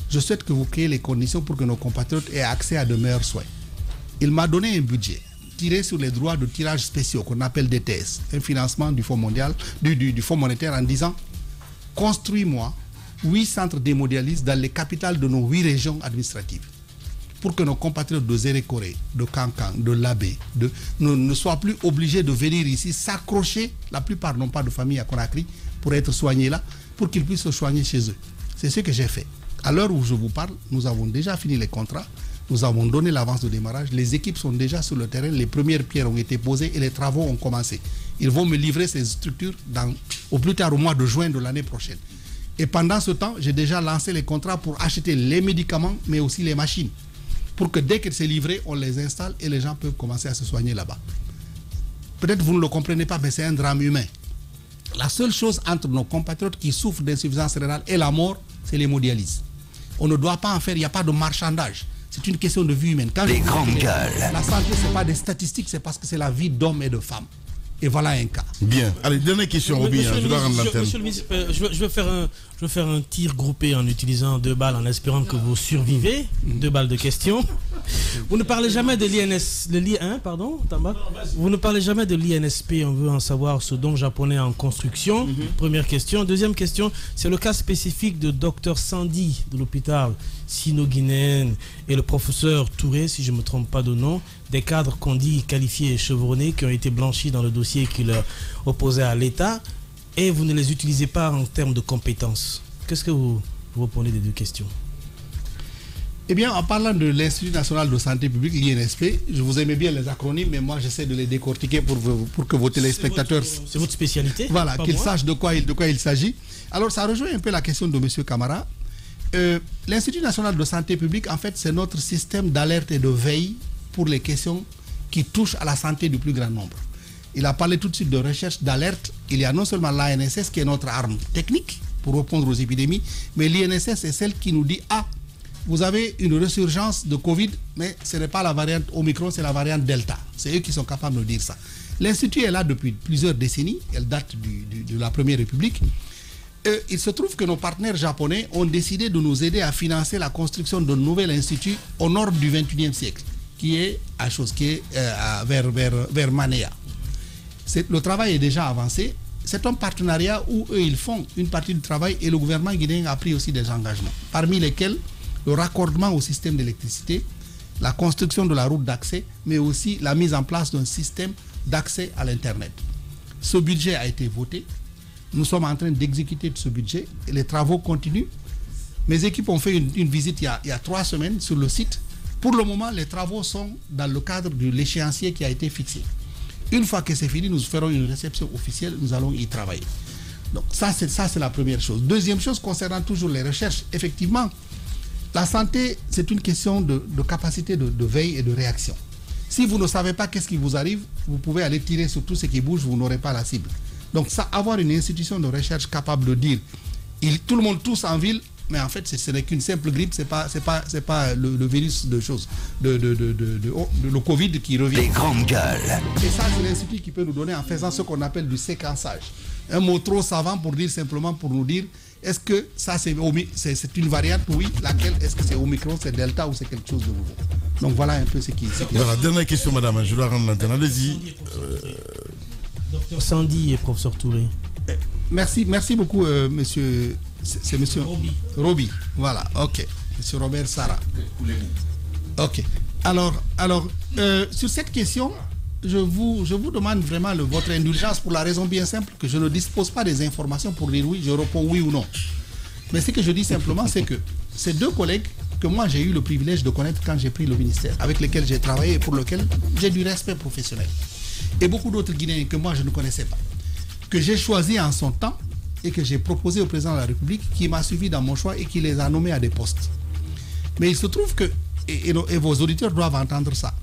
je souhaite que vous créez les conditions pour que nos compatriotes aient accès à de meilleurs soins. Il m'a donné un budget tiré sur les droits de tirage spéciaux qu'on appelle DTS, un financement du Fonds mondial, du Fonds monétaire, en disant, construis-moi 8 centres d'hémodialyse dans les capitales de nos 8 régions administratives, pour que nos compatriotes de Zérékoré, de Kankan, de Labé, ne soient plus obligés de venir ici s'accrocher. La plupart n'ont pas de famille à Conakry pour être soignés là, pour qu'ils puissent se soigner chez eux. C'est ce que j'ai fait. À l'heure où je vous parle, nous avons déjà fini les contrats, nous avons donné l'avance de démarrage, les équipes sont déjà sur le terrain, les premières pierres ont été posées et les travaux ont commencé. Ils vont me livrer ces structures au plus tard au mois de juin de l'année prochaine. Et pendant ce temps, j'ai déjà lancé les contrats pour acheter les médicaments, mais aussi les machines, pour que dès que c'est livré, on les installe et les gens peuvent commencer à se soigner là-bas. Peut-être vous ne le comprenez pas, mais c'est un drame humain. La seule chose entre nos compatriotes qui souffrent d'insuffisance rénale et la mort, c'est l'hémodialyse. On ne doit pas en faire, il n'y a pas de marchandage. C'est une question de vie humaine. Quand les grandes gueules. La santé, ce n'est pas des statistiques, c'est parce que c'est la vie d'hommes et de femmes. Et voilà un cas. Bien. Allez, dernière question, Roby. Je dois rendre l'antenne. Monsieur le ministre, je vais faire un tir groupé en utilisant 2 balles en espérant que vous survivez. 2 balles de questions. Vous ne parlez jamais de l'INS, Vous ne parlez jamais de l'INSP. On veut en savoir ce don japonais en construction. Première question. Deuxième question, c'est le cas spécifique de Dr Sandy de l'hôpital sino-guinéen et le professeur Touré, si je ne me trompe pas de nom, des cadres qu'on dit qualifiés et chevronnés qui ont été blanchis dans le dossier qui leur opposait à l'État, et vous ne les utilisez pas en termes de compétences. Qu'est-ce que vous répondez des 2 questions? Eh bien, en parlant de l'Institut national de santé publique, l'INSP, je vous aimais bien les acronymes, mais moi j'essaie de les décortiquer pour que vos téléspectateurs... C'est votre spécialité. Voilà, qu'ils sachent de quoi il s'agit. Alors ça rejoint un peu la question de M. Camara. L'Institut national de santé publique, en fait, c'est notre système d'alerte et de veille pour les questions qui touchent à la santé du plus grand nombre. Il a parlé tout de suite de recherche, d'alerte. Il y a non seulement l'ANSS qui est notre arme technique pour répondre aux épidémies, mais l'INSS est celle qui nous dit « Ah, vous avez une résurgence de Covid, mais ce n'est pas la variante Omicron, c'est la variante Delta. » C'est eux qui sont capables de dire ça. L'Institut est là depuis plusieurs décennies. Elle date de la Première République. Il se trouve que nos partenaires japonais ont décidé de nous aider à financer la construction d'un nouvel institut au nord du 21e siècle, qui est vers Manéa. Le travail est déjà avancé. C'est un partenariat où eux, ils font une partie du travail et le gouvernement guinéen a pris aussi des engagements, parmi lesquels le raccordement au système d'électricité, la construction de la route d'accès, mais aussi la mise en place d'un système d'accès à l'Internet. Ce budget a été voté. Nous sommes en train d'exécuter ce budget et les travaux continuent. Mes équipes ont fait une visite il y a 3 semaines sur le site. Pour le moment, les travaux sont dans le cadre de l'échéancier qui a été fixé. Une fois que c'est fini, nous ferons une réception officielle, nous allons y travailler. Donc ça, c'est la première chose. Deuxième chose, concernant toujours les recherches, effectivement, la santé, c'est une question de capacité de veille et de réaction. Si vous ne savez pas qu'est-ce qui vous arrive, vous pouvez aller tirer sur tout ce qui bouge, vous n'aurez pas la cible. Donc ça, avoir une institution de recherche capable de dire, tout le monde tousse en ville, mais en fait, ce n'est qu'une simple grippe, c'est pas le virus de choses, le Covid qui revient. Les grandes gueules. Et ça, c'est l'institut qui peut nous donner en faisant ce qu'on appelle du séquençage. Un mot trop savant pour nous dire, est-ce que ça c'est une variante, oui, laquelle, est-ce que c'est Omicron, c'est Delta ou c'est quelque chose de nouveau. Donc voilà un peu ce qui... Voilà, dernière question, madame, je dois rendre l'antenne. Allez-y. Docteur Sandy et professeur Touré. Merci beaucoup, monsieur. C'est monsieur Roby. Voilà, ok. Monsieur Robert Sarah. Ok. Alors, sur cette question, je vous demande vraiment votre indulgence pour la raison bien simple que je ne dispose pas des informations pour dire oui, je réponds oui ou non. Mais ce que je dis simplement, c'est que ces 2 collègues que moi j'ai eu le privilège de connaître quand j'ai pris le ministère, avec lesquels j'ai travaillé et pour lesquels j'ai du respect professionnel, et beaucoup d'autres Guinéens que moi je ne connaissais pas, que j'ai choisi en son temps et que j'ai proposé au président de la République, qui m'a suivi dans mon choix et qui les a nommés à des postes. Mais il se trouve que, et vos auditeurs doivent entendre ça,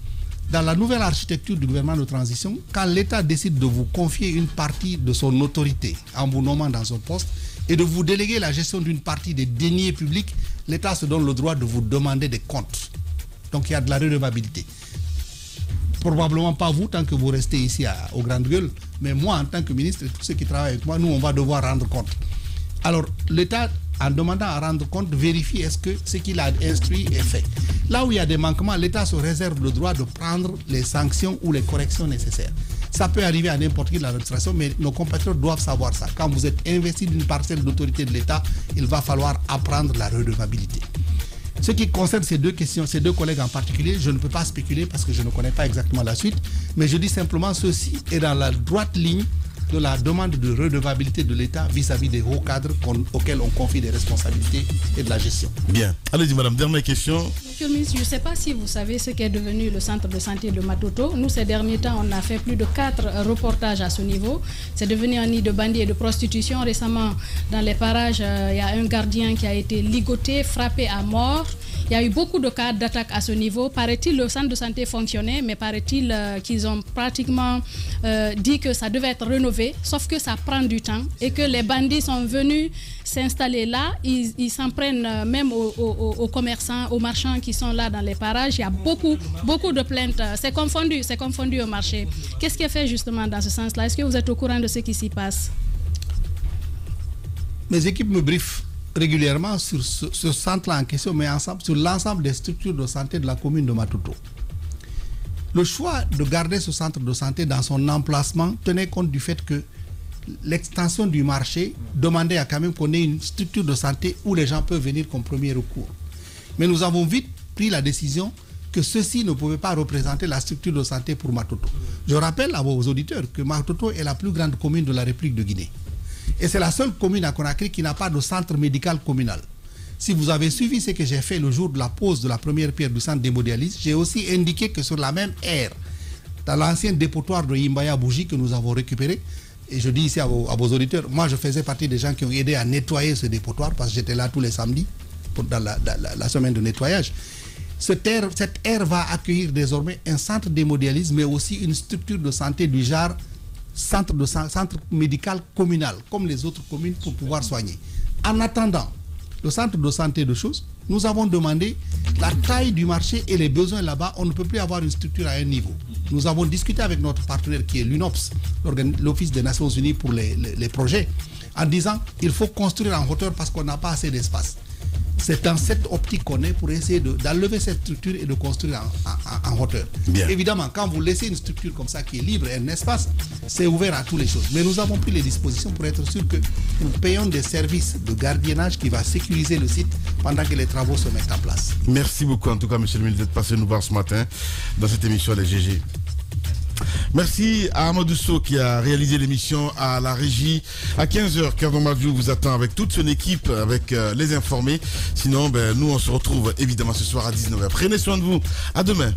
dans la nouvelle architecture du gouvernement de transition, quand l'État décide de vous confier une partie de son autorité en vous nommant dans un poste et de vous déléguer la gestion d'une partie des deniers publics, l'État se donne le droit de vous demander des comptes. Donc il y a de la redevabilité. Probablement pas vous tant que vous restez ici aux grandes gueules, mais moi en tant que ministre et tous ceux qui travaillent avec moi, nous on va devoir rendre compte. Alors l'État, en demandant à rendre compte, vérifie est-ce que ce qu'il a instruit est fait. Là où il y a des manquements, l'État se réserve le droit de prendre les sanctions ou les corrections nécessaires. Ça peut arriver à n'importe qui de l'administration, mais nos compatriotes doivent savoir ça. Quand vous êtes investi d'une parcelle d'autorité de l'État, il va falloir apprendre la redevabilité. Ce qui concerne ces deux questions, ces deux collègues en particulier, je ne peux pas spéculer parce que je ne connais pas exactement la suite, mais je dis simplement ceci est dans la droite ligne de la demande de redevabilité de l'État vis-à-vis des hauts cadres auxquels on confie des responsabilités et de la gestion. Bien. Allez-y, madame, dernière question. Monsieur le ministre, je ne sais pas si vous savez ce qu'est devenu le centre de santé de Matoto. Nous, ces derniers temps, on a fait plus de 4 reportages à ce niveau. C'est devenu un nid de bandits et de prostitution. Récemment, dans les parages, il y a un gardien qui a été ligoté, frappé à mort. Il y a eu beaucoup de cas d'attaque à ce niveau. Paraît-il, le centre de santé fonctionnait, mais paraît-il qu'ils ont pratiquement dit que ça devait être rénové, sauf que ça prend du temps et que les bandits sont venus s'installer là. Ils s'en prennent même aux commerçants, aux marchands qui sont là dans les parages. Il y a beaucoup de plaintes. C'est confondu au marché. Qu'est-ce qui est fait justement dans ce sens-là? Est-ce que vous êtes au courant de ce qui s'y passe? Mes équipes me briefent régulièrement sur ce centre-là en question, mais ensemble sur l'ensemble des structures de santé de la commune de Matoto. Le choix de garder ce centre de santé dans son emplacement tenait compte du fait que l'extension du marché demandait à quand même qu'on ait une structure de santé où les gens peuvent venir comme premier recours. Mais nous avons vite pris la décision que ceci ne pouvait pas représenter la structure de santé pour Matoto. Je rappelle à vos auditeurs que Matoto est la plus grande commune de la République de Guinée. Et c'est la seule commune à Conakry qui n'a pas de centre médical communal. Si vous avez suivi ce que j'ai fait le jour de la pose de la première pierre du centre d'hémodialyse, j'ai aussi indiqué que sur la même aire, dans l'ancien dépotoir de Yimbaya Bougie que nous avons récupéré, et je dis ici à vos auditeurs, moi je faisais partie des gens qui ont aidé à nettoyer ce dépotoir parce que j'étais là tous les samedis dans la semaine de nettoyage. Cette aire va accueillir désormais un centre d'hémodialyse, mais aussi une structure de santé du genre centre médical communal, comme les autres communes, pour pouvoir soigner. En attendant le centre de santé de choses, nous avons demandé la taille du marché et les besoins là-bas. On ne peut plus avoir une structure à un niveau. Nous avons discuté avec notre partenaire qui est l'UNOPS, l'Office des Nations Unies pour les projets, en disant qu'il faut construire en hauteur parce qu'on n'a pas assez d'espace. C'est dans cette optique qu'on est pour essayer d'enlever cette structure et de construire en hauteur. Bien. Évidemment, quand vous laissez une structure comme ça qui est libre, un espace, c'est ouvert à toutes les choses. Mais nous avons pris les dispositions pour être sûr que nous payons des services de gardiennage qui va sécuriser le site pendant que les travaux se mettent en place. Merci beaucoup en tout cas, monsieur le ministre, d'être passé nous voir ce matin dans cette émission des GG. Merci à Amadou Sow qui a réalisé l'émission à la régie. À 15h, Kerdon Madjou vous attend avec toute son équipe, avec les informés. Sinon, nous on se retrouve évidemment ce soir à 19h. Prenez soin de vous. À demain.